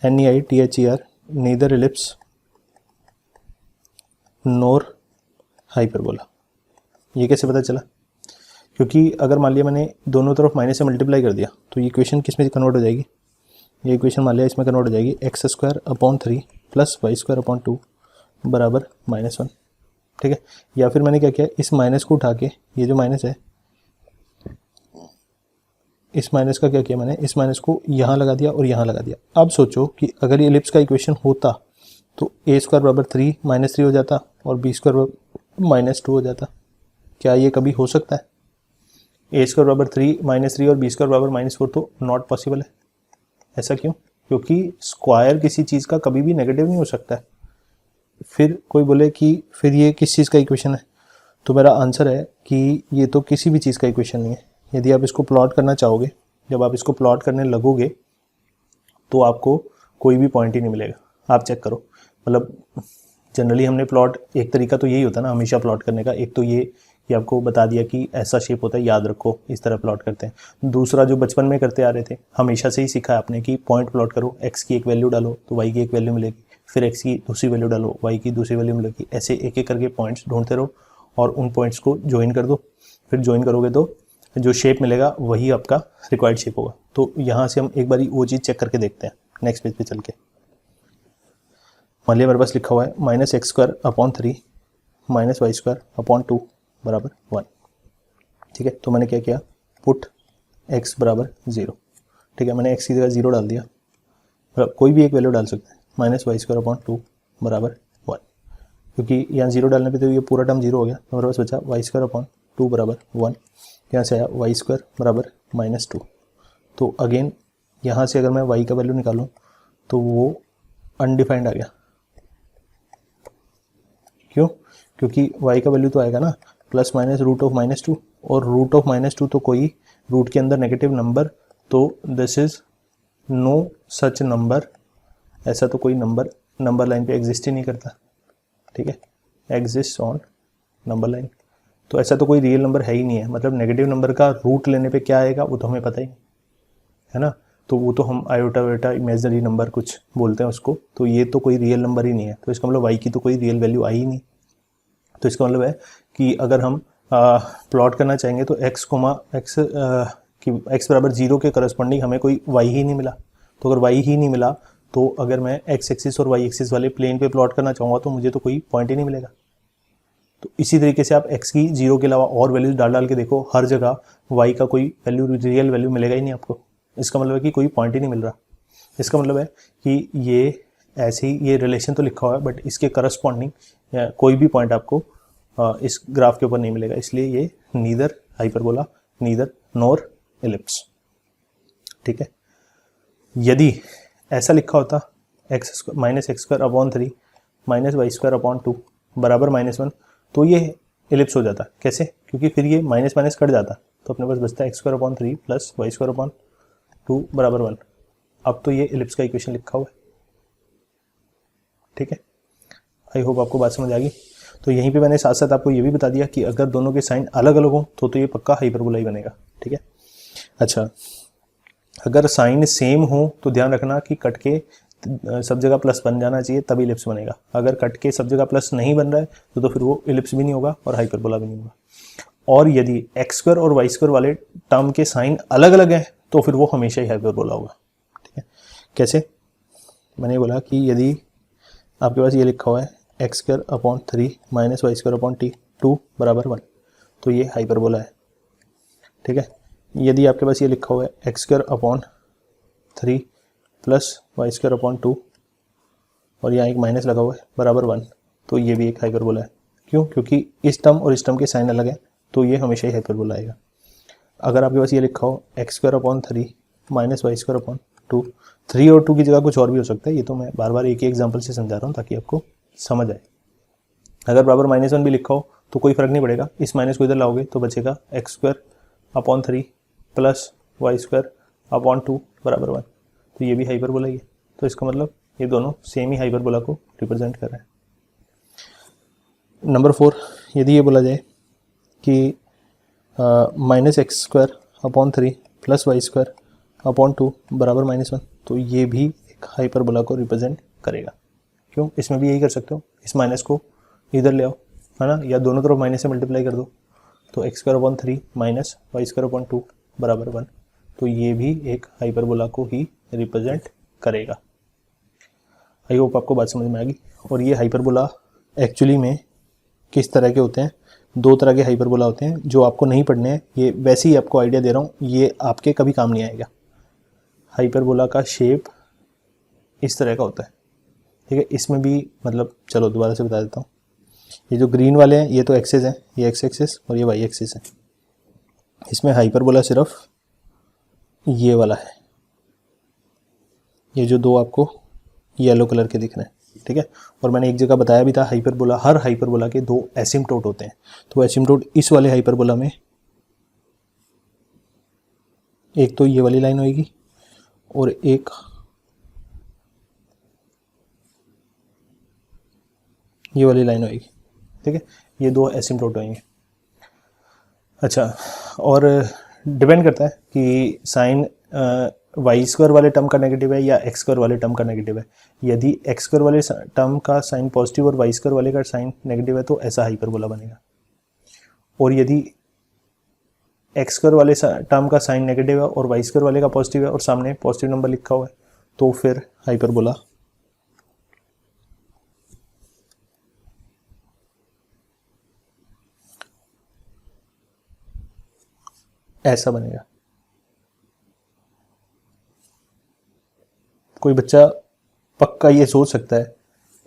NEITHER, neither ellipse nor hyperbola. ये कैसे पता चला? क्योंकि अगर मान लिया मैंने दोनों तरफ माइनस से मल्टीप्लाई कर दिया तो ये इक्वेशन किस में कन्वर्ट हो जाएगी? ये इक्वेशन मान लिया इसमें कन्वर्ट हो जाएगी x square upon 3 plus y square upon 2 बराबर -1, ठीक है। या फिर मैंने क्या किया, इस माइनस को उठा के, ये जो माइनस है इस माइनस का क्या किया मैंने, इस माइनस को यहाँ लगा दिया और यहाँ लगा दिया। अब सोचो कि अगर ये एलिप्स का इक्वेशन होता तो ए स्क्वायर बराबर 3 -3 हो जाता और बी स्क्वायर -2 हो जाता। क्या ये कभी हो सकता है? ए स्क्वायर बराबर 3 -3 और बी स्क्वायर बराबर -4 तो नॉट पॉसिबल है। ऐसा क्यों? क्योंकि स्क्वायर किसी चीज़ का कभी भी नेगेटिव नहीं हो सकता है। फिर कोई बोले कि फिर ये किस चीज़ का इक्वेशन है, तो मेरा आंसर है कि ये तो किसी भी चीज़ का इक्वेशन नहीं है। यदि आप इसको प्लॉट करना चाहोगे, जब आप इसको प्लॉट करने लगोगे तो आपको कोई भी पॉइंट ही नहीं मिलेगा। आप चेक करो, मतलब जनरली हमने प्लॉट, एक तरीका तो यही होता है ना हमेशा प्लॉट करने का, एक तो ये कि आपको बता दिया कि ऐसा शेप होता है, याद रखो, इस तरह प्लॉट करते हैं। दूसरा जो बचपन में करते आ रहे थे, हमेशा से ही सीखा है आपने कि पॉइंट प्लॉट करो, एक्स की एक वैल्यू डालो तो वाई की एक वैल्यू मिलेगी, फिर एक्स की दूसरी वैल्यू डालो, वाई की दूसरी वैल्यू मिलेगी, ऐसे एक एक करके पॉइंट्स ढूंढते रहो और उन पॉइंट्स को ज्वाइन कर दो। फिर ज्वाइन करोगे तो जो शेप मिलेगा वही आपका रिक्वायर्ड शेप होगा। तो यहाँ से हम एक बारी वो चीज़ चेक करके देखते हैं नेक्स्ट पेज पे चल के। मान लिया मेरे पास लिखा हुआ है minus x square upon 3 minus y square upon 2 बराबर 1, ठीक है। तो मैंने क्या किया, पुट x बराबर 0, ठीक है। मैंने x की जगह 0 डाल दिया, मतलब कोई भी एक वैल्यू डाल सकते हैं, माइनस वाई स्क्वायर अपॉन 2 बराबर 1, क्योंकि यहाँ 0 डालने पे तो ये पूरा टर्म 0 हो गया, तो मेरे पास बचा वाई स्क्वायर अपॉन 2 बराबर 1, यहाँ से आया वाई स्क्वायर बराबर -2। तो अगेन यहाँ से अगर मैं y का वैल्यू निकालूँ तो वो अनडिफाइंड आ गया। क्यों? क्योंकि y का वैल्यू तो आएगा ना प्लस माइनस रूट ऑफ -2, और रूट ऑफ -2 तो कोई रूट के अंदर नेगेटिव नंबर, तो this is no such number, ऐसा तो कोई नंबर लाइन पे एग्जिस्ट ही नहीं करता, ठीक है, एग्जिस्ट ऑन नंबर लाइन। तो ऐसा तो कोई रियल नंबर है ही नहीं है, मतलब नेगेटिव नंबर का रूट लेने पे क्या आएगा वो तो हमें पता ही है ना, तो वो तो हम आयोटा वेटा इमेजिनरी नंबर कुछ बोलते हैं उसको, तो ये तो कोई रियल नंबर ही नहीं है। तो इसका मतलब y की तो कोई रियल वैल्यू आई ही नहीं। तो इसका मतलब है कि अगर हम प्लॉट करना चाहेंगे तो x बराबर 0 के करस्पॉन्डिंग हमें कोई y ही नहीं मिला। तो अगर y ही नहीं मिला तो अगर मैं x एक्सिस और y एक्सिस वाले प्लेन पे प्लॉट करना चाहूँगा तो मुझे तो कोई पॉइंट ही नहीं मिलेगा। तो इसी तरीके से आप x की 0 के अलावा और वैल्यूज डाल के देखो, हर जगह y का कोई वैल्यू रियल वैल्यू मिलेगा ही नहीं आपको। इसका मतलब है कि कोई पॉइंट ही नहीं मिल रहा। इसका मतलब है कि ये ऐसे ही ये रिलेशन तो लिखा हुआ है बट इसके करस्पॉन्डिंग कोई भी पॉइंट आपको इस ग्राफ के ऊपर नहीं मिलेगा, इसलिए ये neither hyperbola neither nor ellipse, ठीक है। यदि ऐसा लिखा होता minus x square upon 3 minus y square upon 2 बराबर -1, तो ये एलिप्स हो जाता। कैसे? क्योंकि फिर ये माइनस माइनस कट जाता, तो अपने पास बचता है x square upon 3 plus y square upon 2 बराबर 1। अब तो ये एलिप्स का इक्वेशन लिखा हुआ है, ठीक है। आई होप आपको बात समझ आ गई। तो यहीं पे मैंने साथ साथ आपको ये भी बता दिया कि अगर दोनों के साइन अलग अलग हो तो ये पक्का हाइपरबोला ही बनेगा। ठीक है, अच्छा अगर साइन सेम हो तो ध्यान रखना कि कट के सब जगह प्लस बन जाना चाहिए तभी इलिप्स बनेगा। अगर कट के सब जगह प्लस नहीं बन रहा है तो फिर वो इलिप्स भी नहीं होगा और हाइपरबोला भी नहीं होगा। और यदि एक्स स्क्वायर और वाई स्क्वायर वाले टर्म के साइन अलग अलग हैं तो फिर वो हमेशा ही हाइपरबोला होगा। ठीक है, कैसे? मैंने बोला कि यदि आपके पास ये लिखा हुआ है x square upon 3 minus y square upon two बराबर 1, तो ये हाइपरबोला है। ठीक है, यदि आपके पास ये लिखा हुआ है x square upon 3 plus y square upon 2 और यहाँ एक माइनस लगा हुआ है बराबर 1, तो ये भी एक हाइपरबोला है। क्यों? क्योंकि इस टर्म और इस टर्म के साइन अलग है तो ये हमेशा ही हाइपरबोला आएगा। अगर आपके पास ये लिखा हो x square upon 3 minus y square upon 2, 3 और 2 की जगह कुछ और भी हो सकता है, ये तो मैं बार बार एक ही एग्जाम्पल से समझा रहा हूँ ताकि आपको समझ आए। अगर बराबर -1 भी लिखा हो तो कोई फर्क नहीं पड़ेगा, इस माइनस को इधर लाओगे तो बचेगा x square upon 3 plus y square upon 2 बराबर 1, तो ये भी हाइपरबोला ही है। तो इसका मतलब ये दोनों सेम ही हाइपरबोला को रिप्रेजेंट कर रहे हैं। नंबर 4, यदि ये बोला जाए कि minus x square upon 3 plus y square upon 2 बराबर -1, तो ये भी एक हाइपरबोला को रिप्रेजेंट करेगा। क्यों? इसमें भी यही कर सकते हो, इस माइनस को इधर ले आओ, है ना, या दोनों तरफ माइनस से मल्टीप्लाई कर दो, तो x square upon 3 minus y square upon 2 बराबर 1, तो ये भी एक हाइपरबोला को ही रिप्रेजेंट करेगा। आई होप आपको बात समझ में आ गई। और ये हाइपरबोला एक्चुअली में किस तरह के होते हैं? 2 तरह के हाइपरबोला होते हैं जो आपको नहीं पढ़ने हैं, ये वैसे ही आपको आइडिया दे रहा हूँ, ये आपके कभी काम नहीं आएगा। हाइपरबोला का शेप इस तरह का होता है। ठीक है, इसमें भी मतलब चलो दोबारा से बता देता हूँ। ये जो ग्रीन वाले हैं ये तो एक्सेस हैं, ये एक्स एक्सेस और ये वाई एक्सेस है। इसमें हाइपरबोला सिर्फ ये वाला है, ये जो 2 आपको येलो कलर के दिख रहे हैं। ठीक है, और मैंने एक जगह बताया भी था हाइपरबोला, हर हाइपरबोला के 2 एसिम्पटोट होते हैं। तो एसिम्पटोट इस वाले हाइपरबोला में एक तो ये वाली लाइन होगी और एक ये वाली लाइन होगी। ठीक है, ये 2 एसिम्पटोट होंगे। अच्छा, और डिपेंड करता है कि साइन वाई स्क्वायर वाले टर्म का नेगेटिव है या एक्स स्क्वायर वाले टर्म का नेगेटिव है। यदि एक्स स्क्वायर वाले टर्म का साइन पॉजिटिव और वाई स्क्वायर वाले का साइन नेगेटिव है तो ऐसा हाइपरबोला बनेगा। और यदि एक्स स्क्वायर वाले टर्म का साइन नेगेटिव है और वाई स्क्वायर वाले का पॉजिटिव है और सामने पॉजिटिव नंबर लिखा हुआ है तो फिर हाइपरबोला ऐसा बनेगा। कोई बच्चा पक्का ये सोच सकता है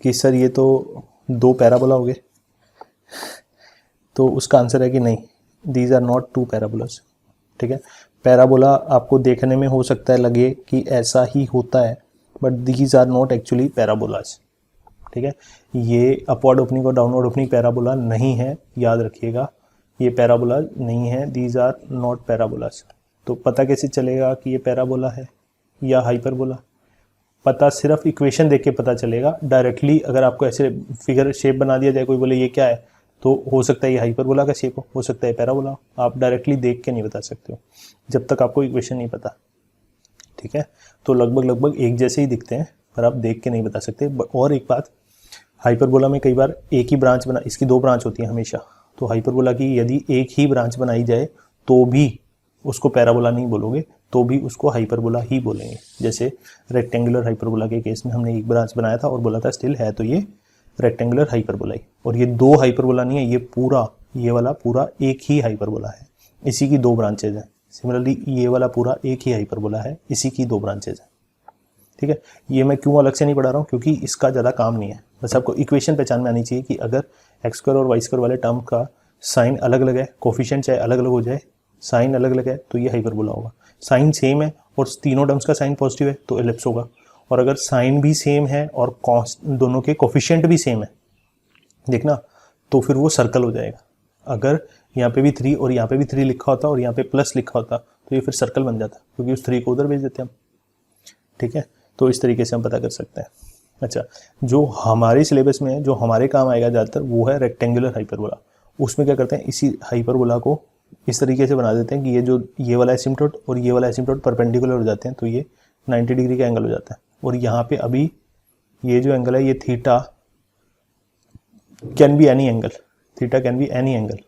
कि सर ये तो 2 पैराबोला हो गए, तो उसका आंसर है कि नहीं, दीज आर नॉट 2 पैराबोलास। ठीक है, पैराबोला आपको देखने में हो सकता है लगे कि ऐसा ही होता है, but these are not actually parabolas. ठीक है, ये अपवर्ड ओपनिंग और डाउनवर्ड ओपनिंग पैराबोला नहीं है, याद रखिएगा, ये पैराबोला नहीं है, दीज आर नॉट पैराबोलास। तो पता कैसे चलेगा कि ये पैराबोला है या हाइपरबोला? पता सिर्फ इक्वेशन देख के पता चलेगा। डायरेक्टली अगर आपको ऐसे फिगर शेप बना दिया जाए, कोई बोले ये क्या है, तो हो सकता है ये हाइपरबोला का शेप हो सकता है पैराबोला हो। आप डायरेक्टली देख के नहीं बता सकते हो जब तक आपको इक्वेशन नहीं पता। ठीक है, तो लगभग एक जैसे ही दिखते हैं पर आप देख के नहीं बता सकते। और एक बात, हाइपरबोला में कई बार एक ही ब्रांच बना, इसकी 2 ब्रांच होती है हमेशा, तो हाइपरबोला की यदि एक ही ब्रांच बनाई जाए तो भी उसको पैराबोला नहीं बोलोगे, तो भी उसको हाइपरबोला ही बोलेंगे। जैसे रेक्टेंगुलर हाइपरबोला के केस में हमने एक ब्रांच बनाया था और बोला था स्टिल है तो ये रेक्टेंगुलर हाइपरबोला ही, और ये 2 हाइपरबोला नहीं है, ये पूरा, ये वाला पूरा एक ही हाइपरबोला है, इसी की 2 ब्रांचेज हैं। सिमिलरली ये वाला पूरा एक ही हाइपरबोला है, इसी की 2 ब्रांचेज हैं। ठीक है, ये मैं क्यों अलग से नहीं पढ़ा रहा हूँ, क्योंकि इसका ज़्यादा काम नहीं है, बस आपको इक्वेशन पहचान में आनी चाहिए कि अगर एक्स स्क्वायर और वाई स्क्वायर वाले टर्म का साइन अलग अलग है, कोफिशिएंट चाहे अलग अलग हो जाए, साइन अलग अलग है तो ये हाइपरबोला होगा। साइन सेम है और तीनों टर्म्स का साइन पॉजिटिव है तो एलिप्स होगा। और अगर साइन भी सेम है और दोनों के कोफिशिएंट भी सेम है, देखना, तो फिर वो सर्कल हो जाएगा। अगर यहाँ पे भी 3 और यहाँ पे भी 3 लिखा होता और यहाँ पे प्लस लिखा होता तो ये फिर सर्कल बन जाता, क्योंकि उस 3 को उधर भेज देते हम। ठीक है, तो इस तरीके से हम पता कर सकते हैं। अच्छा, जो हमारे सिलेबस में है, जो हमारे काम आएगा ज़्यादातर, वो है रेक्टेंगुलर हाइपरबोला। उसमें क्या करते हैं, इसी हाइपरबोला को इस तरीके से बना देते हैं कि ये वाला एसिम्प्टोट और ये वाला एसिम्प्टोट परपेंडिकुलर हो जाते हैं, तो ये 90 डिग्री का एंगल हो जाता है। और यहाँ पे अभी ये जो एंगल है, ये theta can be any angle, theta can be any angle.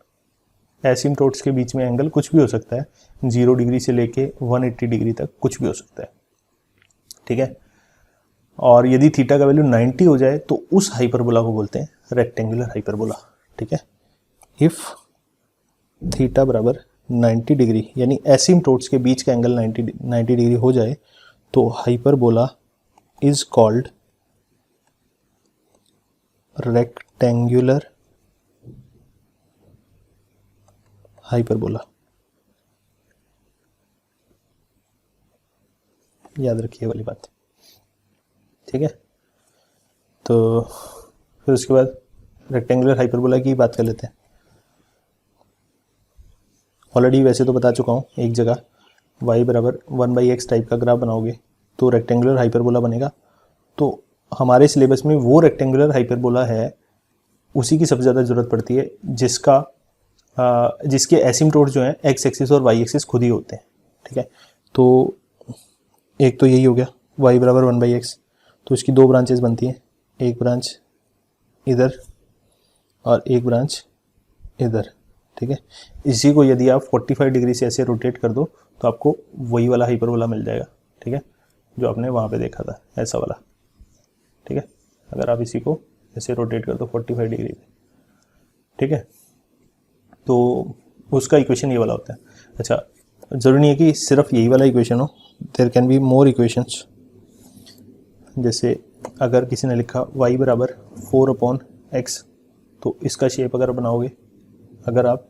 Asymptotes के बीच में एंगल कुछ भी हो सकता है, 0 डिग्री से लेके 180 डिग्री तक कुछ भी हो सकता है, ठीक है। और यदि थीटा का वैल्यू 90 हो जाए तो उस हाइपरबोला को बोलते हैं रेक्टेंगुलर हाइपरबोला, ठीक है। इफ थीटा बराबर 90 डिग्री यानी एसिम्प्टोट्स के बीच का एंगल 90 डिग्री हो जाए तो hyperbola is called rectangular hyperbola. याद रखिए वाली बात, ठीक है। तो फिर उसके बाद रेक्टेंगुलर हाइपरबोला की बात कर लेते हैं। ऑलरेडी वैसे तो बता चुका हूँ, एक जगह y बराबर 1/x टाइप का ग्राफ बनाओगे तो रेक्टेंगुलर हाइपरबोला बनेगा। तो हमारे सिलेबस में वो रेक्टेंगुलर हाइपरबोला है, उसी की सबसे ज़्यादा ज़रूरत पड़ती है, जिसके एसिम्प्टोट जो हैं x एक्सिस और y एक्सिस खुद ही होते हैं, ठीक है। तो एक तो यही हो गया y बराबर 1/x, तो इसकी दो ब्रांचेस बनती हैं, एक ब्रांच इधर और एक ब्रांच इधर, ठीक है। इसी को यदि आप 45 डिग्री से ऐसे रोटेट कर दो तो आपको वही वाला हाइपरबोला मिल जाएगा, ठीक है, जो आपने वहाँ पे देखा था, ऐसा वाला, ठीक है। अगर आप इसी को ऐसे रोटेट कर दो 45 डिग्री पे, ठीक है, तो उसका इक्वेशन ये वाला होता है। अच्छा, ज़रूरी नहीं है कि सिर्फ यही वाला इक्वेशन हो, there can be more equations. जैसे अगर किसी ने लिखा y बराबर 4/x, तो इसका शेप अगर बनाओगे, अगर आप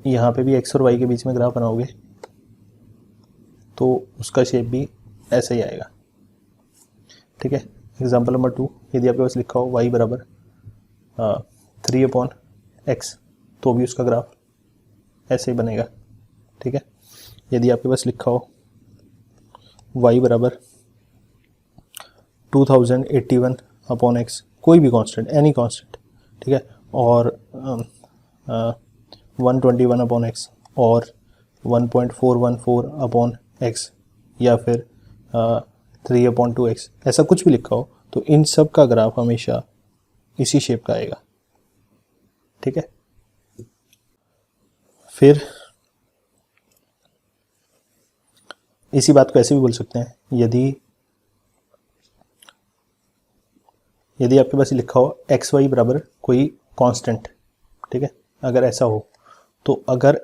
यहाँ पे भी x और y के बीच में ग्राफ बनाओगे तो उसका शेप भी ऐसा ही आएगा, ठीक है। एग्जाम्पल नंबर 2, यदि आपके पास लिखा हो y बराबर 3/x, तो भी उसका ग्राफ ऐसे ही बनेगा, ठीक है। यदि आपके पास लिखा हो y बराबर 2081/x, कोई भी कांस्टेंट, एनी कांस्टेंट, ठीक है, और 121/x और 1.414/x या फिर 3/2x, ऐसा कुछ भी लिखा हो, तो इन सब का ग्राफ हमेशा इसी शेप का आएगा, ठीक है। फिर इसी बात को ऐसे भी बोल सकते हैं, यदि आपके पास लिखा हो एक्स वाई बराबर कोई कांस्टेंट, ठीक है, अगर ऐसा हो, तो अगर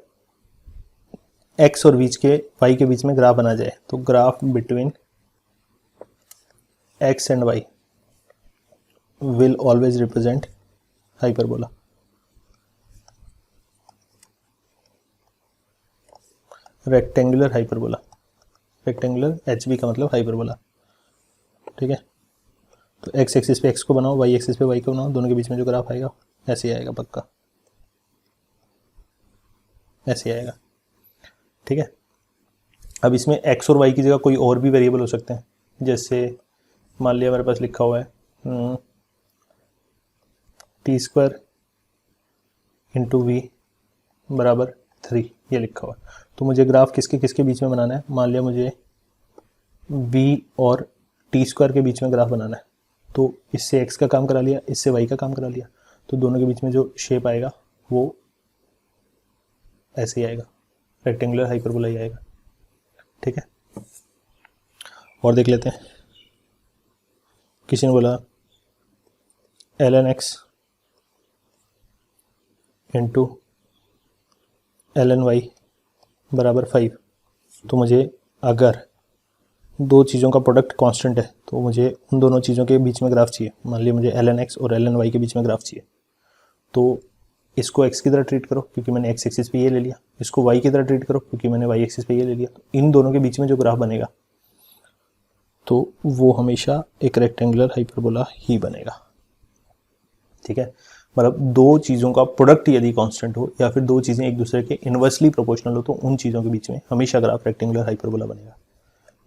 x और y के बीच में ग्राफ बना जाए तो graph between x and y will always represent hyperbola. Rectangular hyperbola, rectangular HB का मतलब हाइपरबोला, ठीक है। तो x एक्सिस पे x को बनाओ, y एक्सिस पे y को बनाओ, दोनों के बीच में जो ग्राफ आएगा ऐसे ही आएगा, पक्का ऐसे ही आएगा, ठीक है। अब इसमें x और y की जगह कोई और भी वेरिएबल हो सकते हैं, जैसे मान लिया मेरे पास लिखा हुआ है t² इंटू वी बराबर 3, ये लिखा हुआ है। तो मुझे ग्राफ किसके किसके बीच में बनाना है, मान लिया मुझे v और t² के बीच में ग्राफ बनाना है, तो इससे x का काम करा लिया, इससे y का काम करा लिया, तो दोनों के बीच में जो शेप आएगा वो ऐसे ही आएगा, रेक्टेंगुलर हाइपरबोला ही आएगा, ठीक है। और देख लेते हैं, किसी ने बोला ln x into ln y बराबर 5, तो मुझे अगर दो चीज़ों का प्रोडक्ट कांस्टेंट है तो मुझे उन दोनों चीज़ों के बीच में ग्राफ चाहिए। मान लिया मुझे ln x और ln y के बीच में ग्राफ चाहिए, तो इसको x की तरह ट्रीट करो क्योंकि मैंने x एक्सिस पे ये ले लिया, इसको y की तरह ट्रीट करो क्योंकि मैंने y एक्सिस पे ये ले लिया, तो इन दोनों के बीच में जो ग्राफ बनेगा तो वो हमेशा एक रेक्टेंगुलर हाइपरबोला ही बनेगा, ठीक है। मतलब दो चीज़ों का प्रोडक्ट यदि कांस्टेंट हो या फिर दो चीज़ें एक दूसरे के इन्वर्सली प्रोपोर्शनल हो तो उन चीज़ों के बीच में हमेशा ग्राफ रेक्टेंगुलर हाइपरबोला बनेगा।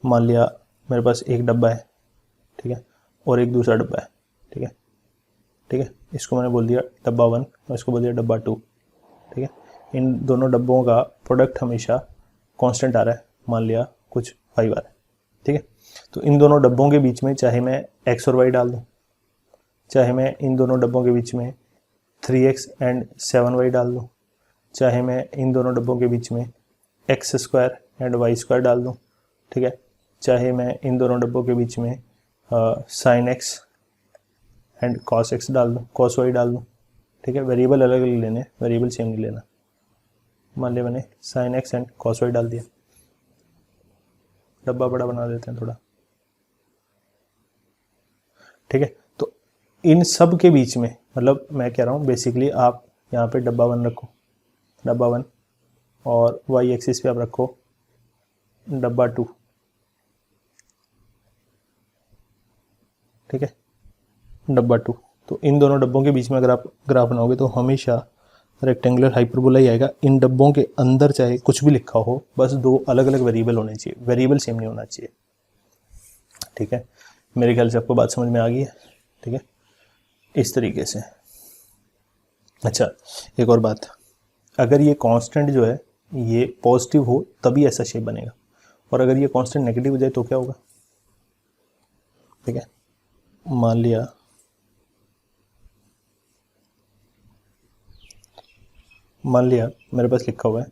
मान लिया मेरे पास एक डब्बा है ठीक है, और एक दूसरा डब्बा है, ठीक है, ठीक है, इसको मैंने बोल दिया डब्बा 1 और इसको बोल दिया डब्बा 2, ठीक है। इन दोनों डब्बों का प्रोडक्ट हमेशा कांस्टेंट आ रहा है, मान लिया कुछ 5 आ रहा है, ठीक है। तो इन दोनों डब्बों के बीच में चाहे मैं x और y डाल दूँ, चाहे मैं इन दोनों डब्बों के बीच में 3x एंड 7y डाल दूँ, चाहे मैं इन दोनों डब्बों के बीच में x² एंड y² डाल दूँ, ठीक है, चाहे मैं इन दोनों डब्बों के बीच में sin x and cos x डाल दूँ, cos y डाल दूँ, ठीक है। वेरिएबल अलग अलग लेने, वेरिएबल सेम नहीं लेना। मान लिया मैंने sin x and cos y डाल दिया, डब्बा बड़ा बना देते हैं थोड़ा, ठीक है। तो इन सब के बीच में, मतलब मैं कह रहा हूँ बेसिकली आप यहाँ पे डब्बा 1 रखो, डब्बा 1, और y एक्सिस पे आप रखो डब्बा 2, ठीक है, डब्बा 2। तो इन दोनों डब्बों के बीच में अगर आप ग्राफ बनाओगे तो हमेशा रेक्टेंगुलर हाइपरबोला ही आएगा। इन डब्बों के अंदर चाहे कुछ भी लिखा हो, बस दो अलग अलग वेरिएबल होने चाहिए, वेरिएबल सेम नहीं होना चाहिए, ठीक है। मेरे ख्याल से आपको बात समझ में आ गई है, ठीक है, इस तरीके से। अच्छा, एक और बात, अगर ये कांस्टेंट जो है ये पॉजिटिव हो तभी ऐसा शेप बनेगा, और अगर ये कांस्टेंट नेगेटिव हो जाए तो क्या होगा, ठीक है। मान लिया मेरे पास लिखा हुआ है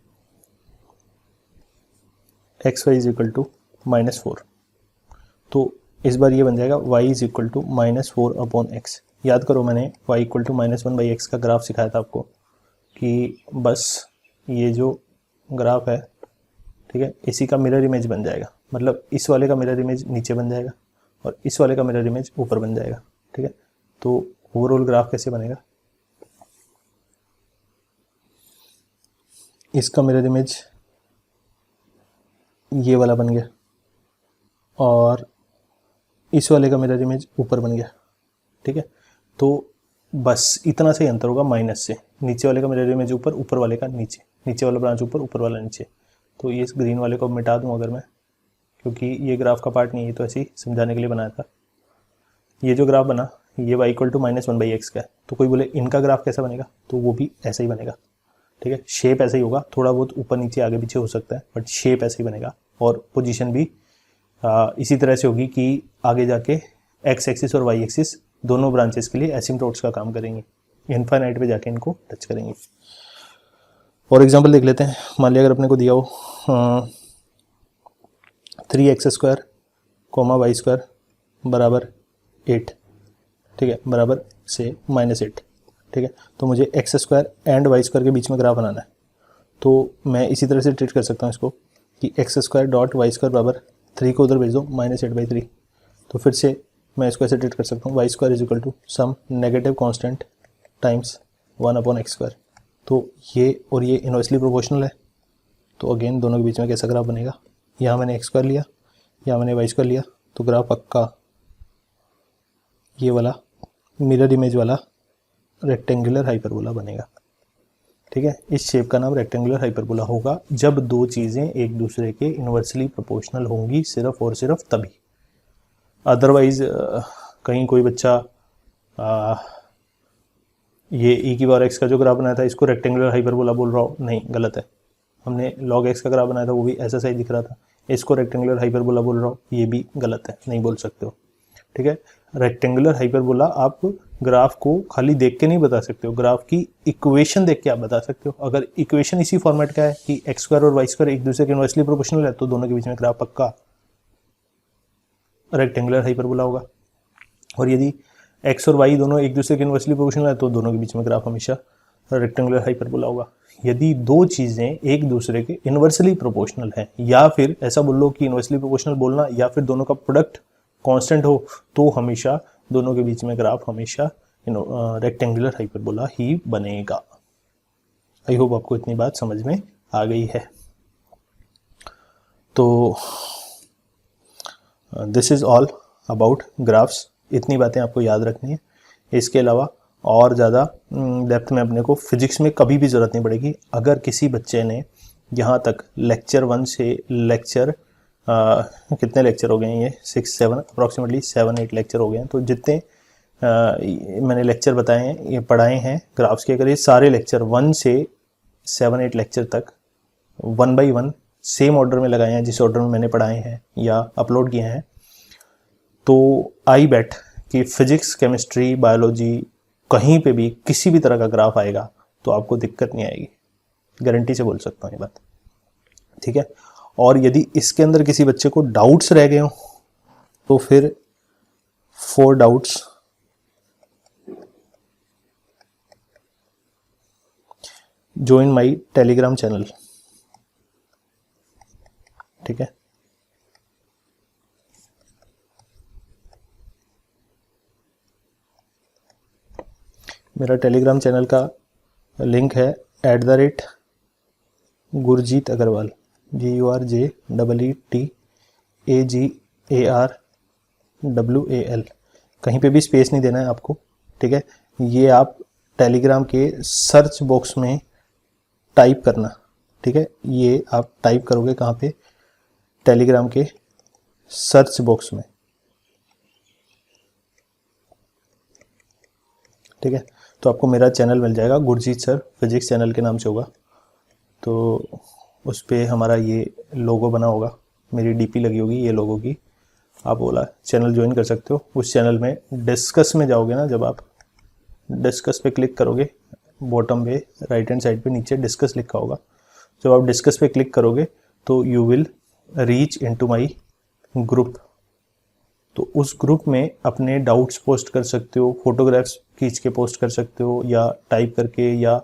x y is equal to -4, तो इस बार ये बन जाएगा y is equal to -4 upon x. याद करो मैंने y इक्वल टू -1/x का ग्राफ सिखाया था आपको, कि बस ये जो ग्राफ है, ठीक है, इसी का मिरर इमेज बन जाएगा, मतलब इस वाले का मिरर इमेज नीचे बन जाएगा और इस वाले का मिरर इमेज ऊपर बन जाएगा, ठीक है। तो ओवरऑल ग्राफ कैसे बनेगा, इसका मिरर इमेज ये वाला बन गया और इस वाले का मिरर इमेज ऊपर बन गया, ठीक है। तो बस इतना सा ही अंतर होगा माइनस से, नीचे वाले का मिरर इमेज ऊपर, ऊपर वाले का नीचे, नीचे वाला ब्रांच ऊपर, ऊपर वाला नीचे। तो ये इस ग्रीन वाले को मिटा दूं अगर मैं, क्योंकि ये ग्राफ का पार्ट नहीं है, तो ऐसे ही समझाने के लिए बनाया था। ये जो ग्राफ बना ये y इक्वल टू -1/x का है, तो कोई बोले इनका ग्राफ कैसा बनेगा, तो वो भी ऐसा ही बनेगा, ठीक है। शेप ऐसा ही होगा, थोड़ा बहुत ऊपर नीचे आगे पीछे हो सकता है, बट शेप ऐसे ही बनेगा, और पोजीशन भी इसी तरह से होगी कि आगे जाके x एक्सिस और y एक्सिस दोनों ब्रांचेस के लिए एसिम्प्टोट्स का काम करेंगे, इनफाइनाइट पे जाके इनको टच करेंगे। और एग्जांपल देख लेते हैं। मान लिया अगर अपने को दिया हो 3x² कोमा y² बराबर 8, ठीक है, बराबर से -8, ठीक है। तो मुझे x² एंड y² के बीच में ग्राफ बनाना है, तो मैं इसी तरह से ट्रीट कर सकता हूँ इसको कि x² डॉट y² बराबर 3 को उधर भेज दो -8/3। तो फिर से मैं इसको ऐसे ट्रीट कर सकता हूँ y² is equal to some negative constant times 1/x²। तो ये और ये इनवर्सली प्रोपोर्शनल है, तो अगेन दोनों के बीच में कैसा ग्राफ बनेगा, यहाँ मैंने x² लिया, यहाँ मैंने y² लिया, तो ग्राफ पक्का ये वाला मिरर इमेज वाला रेक्टेंगुलर हाइपरबोला बनेगा, ठीक है। इस शेप का नाम रेक्टेंगुलर हाइपरबोला होगा जब दो चीज़ें एक दूसरे के इनवर्सली प्रोपोर्शनल होंगी, सिर्फ और सिर्फ तभी। अदरवाइज कहीं कोई बच्चा ये e⁻x का जो ग्राफ बनाया था इसको रेक्टेंगुलर हाइपरबोला बोल रहा हो, नहीं, गलत है। हमने log x का ग्राफ बनाया था, वो भी ऐसा सही दिख रहा था, इसको रेक्टेंगुलर हाइपरबोला बोल रहा हो, ये भी गलत है, नहीं बोल सकते हो, ठीक है। रेक्टेंगुलर हाइपरबोला आप ग्राफ को खाली देख के नहीं बता सकते हो, ग्राफ की इक्वेशन देख के आप बता सकते हो। अगर इक्वेशन इसी फॉर्मेट का है कि x² और y² एक दूसरे के इनवर्सली प्रोपोर्शनल है, तो दोनों के बीच में ग्राफ पक्का रेक्टेंगुलर हाइपरबोला होगा। और यदि x और y दोनों एक दूसरे के इनवर्सली प्रोपोर्शनल है, तो दोनों के बीच में ग्राफ हमेशा रेक्टेंगुलर हाइपरबोला होगा। यदि दो चीज़ें एक दूसरे के इनवर्सली प्रोपोर्शनल हैं, या फिर ऐसा बोल लो कि इनवर्सली प्रोपोर्शनल बोलना, या फिर दोनों का प्रोडक्ट कांस्टेंट हो, तो हमेशा दोनों के बीच में ग्राफ हमेशा रेक्टेंगुलर हाइपरबोला ही बनेगा। आई होप आपको इतनी बात समझ में आ गई है। तो this is all about graphs, इतनी बातें आपको याद रखनी है। इसके अलावा और ज़्यादा डेप्थ में अपने को फिजिक्स में कभी भी ज़रूरत नहीं पड़ेगी। अगर किसी बच्चे ने यहाँ तक लेक्चर 1 से लेक्चर कितने लेक्चर हो गए हैं, ये 6-7 अप्रॉक्सीमेटली 7-8 लेक्चर हो गए हैं। तो जितने मैंने लेक्चर बताए हैं, ये पढ़ाए हैं ग्राफ्स के, अगर ये सारे लेक्चर 1 से 7-8 लेक्चर तक 1 बाई 1 सेम ऑर्डर में लगाए हैं जिस ऑर्डर में मैंने पढ़ाए हैं या अपलोड किए हैं, तो आई बेट कि फिजिक्स, केमिस्ट्री, बायोलॉजी कहीं पे भी किसी भी तरह का ग्राफ आएगा तो आपको दिक्कत नहीं आएगी, गारंटी से बोल सकता हूँ ये बात, ठीक है। और यदि इसके अंदर किसी बच्चे को डाउट्स रह गए हो तो फिर for doubts join my Telegram channel, ठीक है। मेरा टेलीग्राम चैनल का लिंक है @गुरजीत अग्रवाल, GURJEETAGARWAL, कहीं पे भी स्पेस नहीं देना है आपको, ठीक है। ये आप टेलीग्राम के सर्च बॉक्स में टाइप करना, ठीक है। ये आप टाइप करोगे कहाँ पे, टेलीग्राम के सर्च बॉक्स में, ठीक है। तो आपको मेरा चैनल मिल जाएगा, गुरजीत सर फिजिक्स चैनल के नाम से होगा। तो उस पर हमारा ये लोगो बना होगा, मेरी डीपी लगी होगी ये लोगो की, आप बोला चैनल ज्वाइन कर सकते हो। उस चैनल में डिस्कस में जाओगे ना, जब आप डिस्कस पे क्लिक करोगे, बॉटम पे राइट हैंड साइड पे नीचे डिस्कस लिखा होगा, जब आप डिस्कस पे क्लिक करोगे तो you will reach into my group. तो उस ग्रुप में अपने डाउट्स पोस्ट कर सकते हो, फोटोग्राफ्स खींच के पोस्ट कर सकते हो, या टाइप करके, या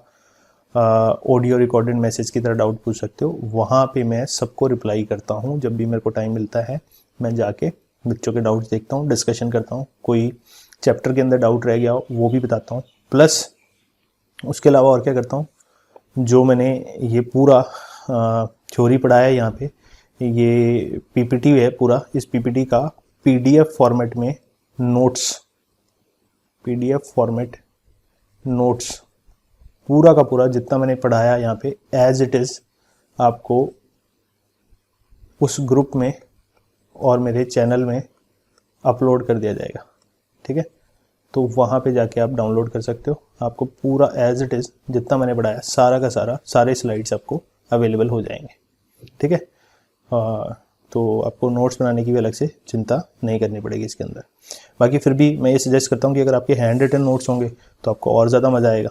ऑडियो रिकॉर्डेड मैसेज की तरह डाउट पूछ सकते हो। वहाँ पे मैं सबको रिप्लाई करता हूँ, जब भी मेरे को टाइम मिलता है मैं जाके बच्चों के डाउट्स देखता हूँ, डिस्कशन करता हूँ, कोई चैप्टर के अंदर डाउट रह गया हो वो भी बताता हूँ। प्लस उसके अलावा और क्या करता हूँ, जो मैंने ये पूरा थ्योरी पढ़ाया है यहाँ पे, ये पीपीटी है पूरा, इस पीपीटी का पीडीएफ फॉर्मेट में नोट्स, पीडीएफ फॉर्मेट नोट्स पूरा का पूरा जितना मैंने पढ़ाया यहाँ पे एज इट इज़ आपको उस ग्रुप में और मेरे चैनल में अपलोड कर दिया जाएगा, ठीक है। तो वहाँ पे जाके आप डाउनलोड कर सकते हो, आपको पूरा एज इट इज़ जितना मैंने पढ़ाया सारा का सारा, सारे स्लाइड्स आपको अवेलेबल हो जाएंगे, ठीक है। तो आपको नोट्स बनाने की भी अलग से चिंता नहीं करनी पड़ेगी इसके अंदर। बाकी फिर भी मैं ये सजेस्ट करता हूँ कि अगर आपके हैंड रिटन नोट्स होंगे तो आपको और ज़्यादा मज़ा आएगा,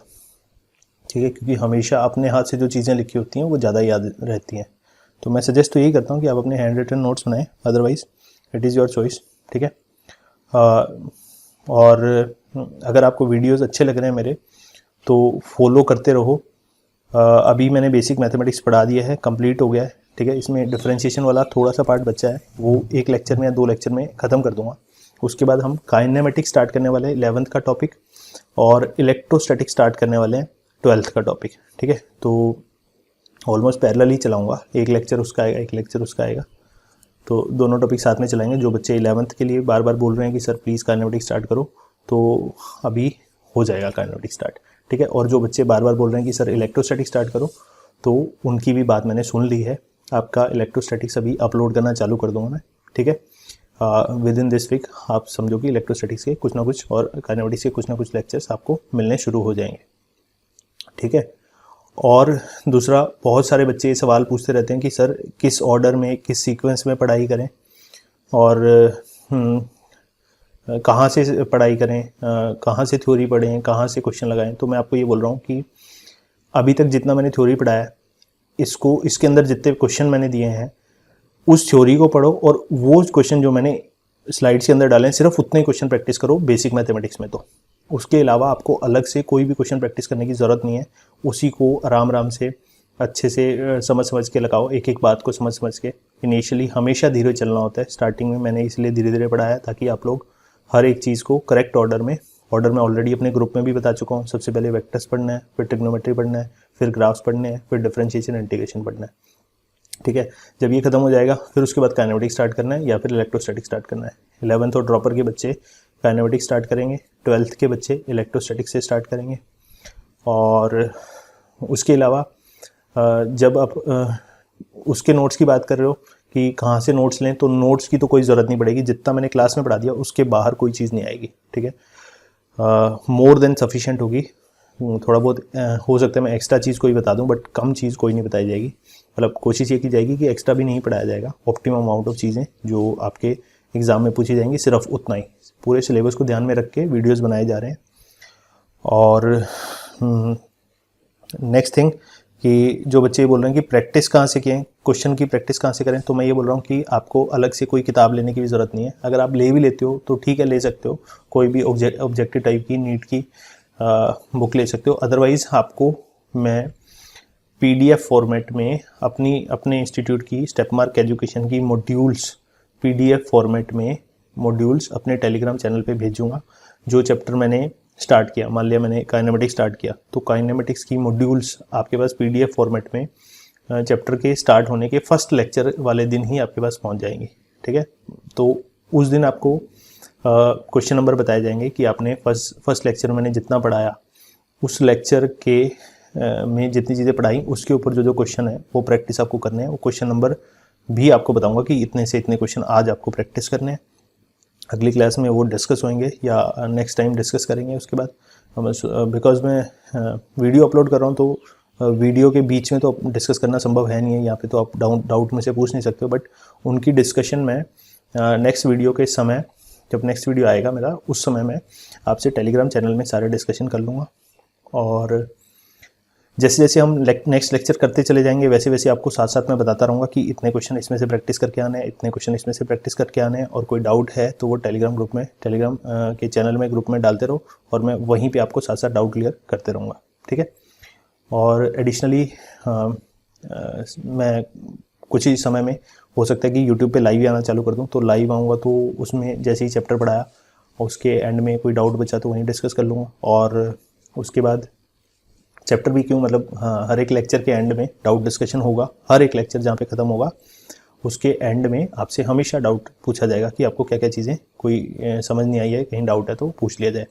ठीक है, क्योंकि हमेशा अपने हाथ से जो चीज़ें लिखी होती हैं वो ज़्यादा याद रहती हैं। तो मैं सजेस्ट तो यही करता हूँ कि आप अपने हैंड रिटन नोट्स बनाएं, otherwise it is your choice, ठीक है। और अगर आपको वीडियोस अच्छे लग रहे हैं मेरे तो फॉलो करते रहो। अभी मैंने बेसिक मैथमेटिक्स पढ़ा दिया है, कंप्लीट हो गया है, ठीक है। इसमें डिफरेंशिएशन वाला थोड़ा सा पार्ट बचा है, वो एक लेक्चर में या 2 लेक्चर में ख़त्म कर दूंगा। उसके बाद हम काइनेमेटिक्स स्टार्ट करने वाले हैं 11th का टॉपिक, और इलेक्ट्रोस्टैटिक स्टार्ट करने वाले हैं 12th का टॉपिक, ठीक है। तो ऑलमोस्ट पैरेलल ही चलाऊंगा, एक लेक्चर उसका आएगा, एक लेक्चर उसका आएगा, तो दोनों टॉपिक साथ में चलाएंगे। जो बच्चे 11th के लिए बार बार बोल रहे हैं कि सर प्लीज़ काइनेमेटिक्स स्टार्ट करो, तो अभी हो जाएगा काइनेमेटिक्स स्टार्ट, ठीक है। और जो बच्चे बार बार बोल रहे हैं कि सर इलेक्ट्रोस्टैटिक स्टार्ट करो, तो उनकी भी बात मैंने सुन ली है, आपका इलेक्ट्रोस्टैटिक्स अभी अपलोड करना चालू कर दूंगा मैं, ठीक है। विद इन दिस वीक आप समझो कि इलेक्ट्रोस्टैटिक्स के कुछ ना कुछ और काइनेमेटिक्स के कुछ ना कुछ लेक्चर्स आपको मिलने शुरू हो जाएंगे, ठीक है। और दूसरा, बहुत सारे बच्चे ये सवाल पूछते रहते हैं कि सर किस ऑर्डर में, किस सीक्वेंस में पढ़ाई करें, और कहाँ से पढ़ाई करें, कहाँ से थ्योरी पढ़ें, कहाँ से क्वेश्चन लगाएं। तो मैं आपको ये बोल रहा हूँ कि अभी तक जितना मैंने थ्योरी पढ़ाया है, इसको, इसके अंदर जितने क्वेश्चन मैंने दिए हैं उस थ्योरी को पढ़ो, और वो क्वेश्चन जो मैंने स्लाइड्स के अंदर डाले हैं सिर्फ उतने क्वेश्चन प्रैक्टिस करो बेसिक मैथमेटिक्स में। तो उसके अलावा आपको अलग से कोई भी क्वेश्चन प्रैक्टिस करने की ज़रूरत नहीं है, उसी को आराम आराम से अच्छे से समझ के लगाओ, एक एक बात को समझ के। इनिशियली हमेशा धीरे चलना होता है, स्टार्टिंग में मैंने इसलिए धीरे धीरे पढ़ाया ताकि आप लोग हर एक चीज़ को करेक्ट ऑर्डर में ऑलरेडी अपने ग्रुप में भी बता चुका हूँ। सबसे पहले वेक्टर्स पढ़ना है, फिर ट्रिग्नोमेट्री पढ़ना है, फिर ग्राफ्स पढ़ने हैं, फिर डिफरेंशिएशन इंटीग्रेशन पढ़ना है, ठीक है। जब ये खत्म हो जाएगा फिर उसके बाद काइनेमेटिक्स स्टार्ट करना है या फिर इलेक्ट्रोस्टैटिक्स स्टार्ट करना है। 11th और ड्रॉपर के बच्चे काइनेमेटिक्स स्टार्ट करेंगे, 12th के बच्चे इलेक्ट्रोस्टैटिक्स से स्टार्ट करेंगे। और उसके अलावा जब आप उसके नोट्स की बात कर रहे हो कि कहाँ से नोट्स लें, तो नोट्स की तो कोई ज़रूरत नहीं पड़ेगी, जितना मैंने क्लास में पढ़ा दिया उसके बाहर कोई चीज़ नहीं आएगी, ठीक है। मोर देन सफिशेंट होगी। थोड़ा बहुत हो सकता है मैं एक्स्ट्रा चीज़ कोई बता दूं, बट कम चीज़ कोई नहीं बताई जाएगी। मतलब कोशिश ये की जाएगी कि एक्स्ट्रा भी नहीं पढ़ाया जाएगा, ऑप्टिमम अमाउंट ऑफ चीज़ें जो आपके एग्ज़ाम में पूछी जाएंगी सिर्फ उतना ही। पूरे सिलेबस को ध्यान में रख के वीडियोज़ बनाए जा रहे हैं। और नेक्स्ट थिंग कि जो बच्चे बोल रहे हैं कि प्रैक्टिस कहाँ से किए, क्वेश्चन की प्रैक्टिस कहाँ से करें, तो मैं ये बोल रहा हूँ कि आपको अलग से कोई किताब लेने की भी ज़रूरत नहीं है। अगर आप ले भी लेते हो तो ठीक है, ले सकते हो, कोई भी ऑब्जेक्टिव टाइप की नीट की बुक ले सकते हो। अदरवाइज़ आपको मैं PDF फॉर्मेट में अपने इंस्टीट्यूट की स्टेपमार्क एजुकेशन की मॉड्यूल्स PDF फॉर्मेट में मॉड्यूल्स अपने टेलीग्राम चैनल पे भेजूँगा। जो चैप्टर मैंने स्टार्ट किया, मान लिया मैंने काइनेमेटिक्स स्टार्ट किया, तो काइनेमेटिक्स की मॉड्यूल्स आपके पास PDF फॉर्मेट में चैप्टर के स्टार्ट होने के फर्स्ट लेक्चर वाले दिन ही आपके पास पहुंच जाएंगे, ठीक है। तो उस दिन आपको क्वेश्चन नंबर बताए जाएंगे कि आपने फर्स्ट लेक्चर मैंने जितना पढ़ाया, उस लेक्चर के में जितनी चीज़ें पढ़ाई उसके ऊपर जो क्वेश्चन है वो प्रैक्टिस आपको करने हैं। वो क्वेश्चन नंबर भी आपको बताऊंगा कि इतने से इतने क्वेश्चन आज आपको प्रैक्टिस करने हैं। अगली क्लास में वो डिस्कस होंगे या नेक्स्ट टाइम डिस्कस करेंगे उसके बाद। बिकॉज मैं वीडियो अपलोड कर रहा हूँ तो वीडियो के बीच में तो डिस्कस करना संभव है नहीं है, यहाँ पे तो आप डाउट में से पूछ नहीं सकते हो, बट उनकी डिस्कशन में नेक्स्ट वीडियो के समय, जब नेक्स्ट वीडियो आएगा मेरा, उस समय मैं आपसे टेलीग्राम चैनल में सारे डिस्कशन कर लूँगा। और जैसे जैसे हम नेक्स्ट लेक्चर करते चले जाएंगे वैसे वैसे आपको साथ साथ मैं बताता रहूँगा कि इतने क्वेश्चन इसमें से प्रैक्टिस करके आने हैं, इतने क्वेश्चन इसमें से प्रैक्टिस करके आने हैं। और कोई डाउट है तो वो टेलीग्राम के चैनल में ग्रुप में डालते रहो और मैं वहीं पे आपको साथ साथ डाउट क्लियर करते रहूँगा, ठीक है। और एडिशनली मैं कुछ ही समय में हो सकता है कि यूट्यूब पे लाइव आना चालू कर दूँ, तो लाइव आऊँगा तो उसमें जैसे ही चैप्टर पढ़ाया उसके एंड में कोई डाउट बचा तो वहीं डिस्कस कर लूँगा। और उसके बाद चैप्टर भी क्यों, मतलब हाँ, हर एक लेक्चर के एंड में डाउट डिस्कशन होगा। हर एक लेक्चर जहाँ पे ख़त्म होगा उसके एंड में आपसे हमेशा डाउट पूछा जाएगा कि आपको क्या क्या चीज़ें कोई समझ नहीं आई है, कहीं डाउट है तो पूछ लिया जाए।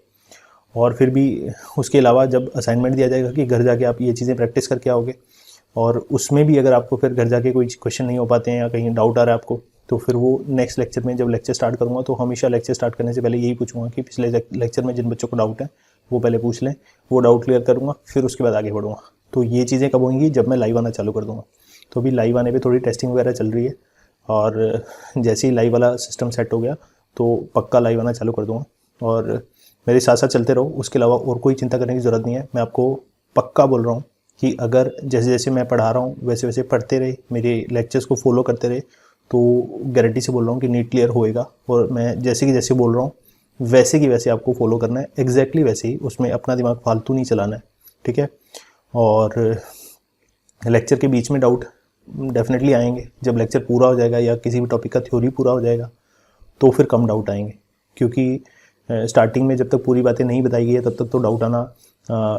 और फिर भी उसके अलावा जब असाइनमेंट दिया जाएगा कि घर जाके आप ये चीज़ें प्रैक्टिस करके आओगे, और उसमें भी अगर आपको फिर घर जाके कोई क्वेश्चन नहीं हो पाते हैं या कहीं डाउट आ रहा है आपको, तो फिर वो नेक्स्ट लेक्चर में जब लेक्चर स्टार्ट करूँगा तो हमेशा लेक्चर स्टार्ट करने से पहले यही पूछूंगा कि पिछले लेक्चर में जिन बच्चों को डाउट है वो पहले पूछ लें, वो डाउट क्लियर करूँगा, फिर उसके बाद आगे बढ़ूँगा। तो ये चीज़ें कब होंगी, जब मैं लाइव आना चालू कर दूँगा। तो अभी लाइव आने पर थोड़ी टेस्टिंग वगैरह चल रही है, और जैसे ही लाइव वाला सिस्टम सेट हो गया तो पक्का लाइव आना चालू कर दूँगा। और मेरे साथ साथ चलते रहो, उसके अलावा और कोई चिंता करने की ज़रूरत नहीं है। मैं आपको पक्का बोल रहा हूँ कि अगर जैसे जैसे मैं पढ़ा रहा हूँ वैसे वैसे पढ़ते रहे, मेरे लेक्चर्स को फॉलो करते रहे, तो गारंटी से बोल रहा हूँ कि नीट क्लियर होएगा। और मैं जैसे कि जैसे बोल रहा हूँ वैसे की वैसे आपको फॉलो करना है, एग्जैक्टली वैसे ही, उसमें अपना दिमाग फालतू नहीं चलाना है, ठीक है। और लेक्चर के बीच में डाउट डेफिनेटली आएंगे, जब लेक्चर पूरा हो जाएगा या किसी भी टॉपिक का थ्योरी पूरा हो जाएगा तो फिर कम डाउट आएंगे, क्योंकि स्टार्टिंग में जब तक पूरी बातें नहीं बताई गई है तब तक तो डाउट आना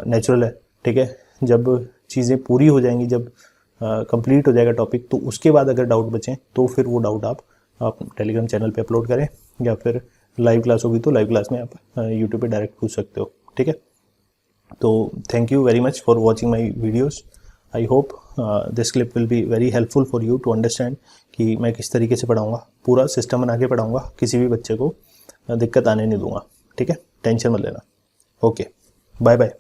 नेचुरल है, ठीक है। जब चीज़ें पूरी हो जाएंगी, जब कंप्लीट हो जाएगा टॉपिक, तो उसके बाद अगर डाउट बचें तो फिर वो डाउट आप टेलीग्राम चैनल पे अपलोड करें, या फिर लाइव क्लास होगी तो लाइव क्लास में आप यूट्यूब पे डायरेक्ट पूछ सकते हो, ठीक है। तो thank you very much for watching my videos. I hope this clip will be very helpful for you to understand कि मैं किस तरीके से पढ़ाऊँगा। पूरा सिस्टम बना के पढ़ाऊँगा, किसी भी बच्चे को दिक्कत आने नहीं दूंगा, ठीक है। टेंशन मत लेना। Okay, bye bye.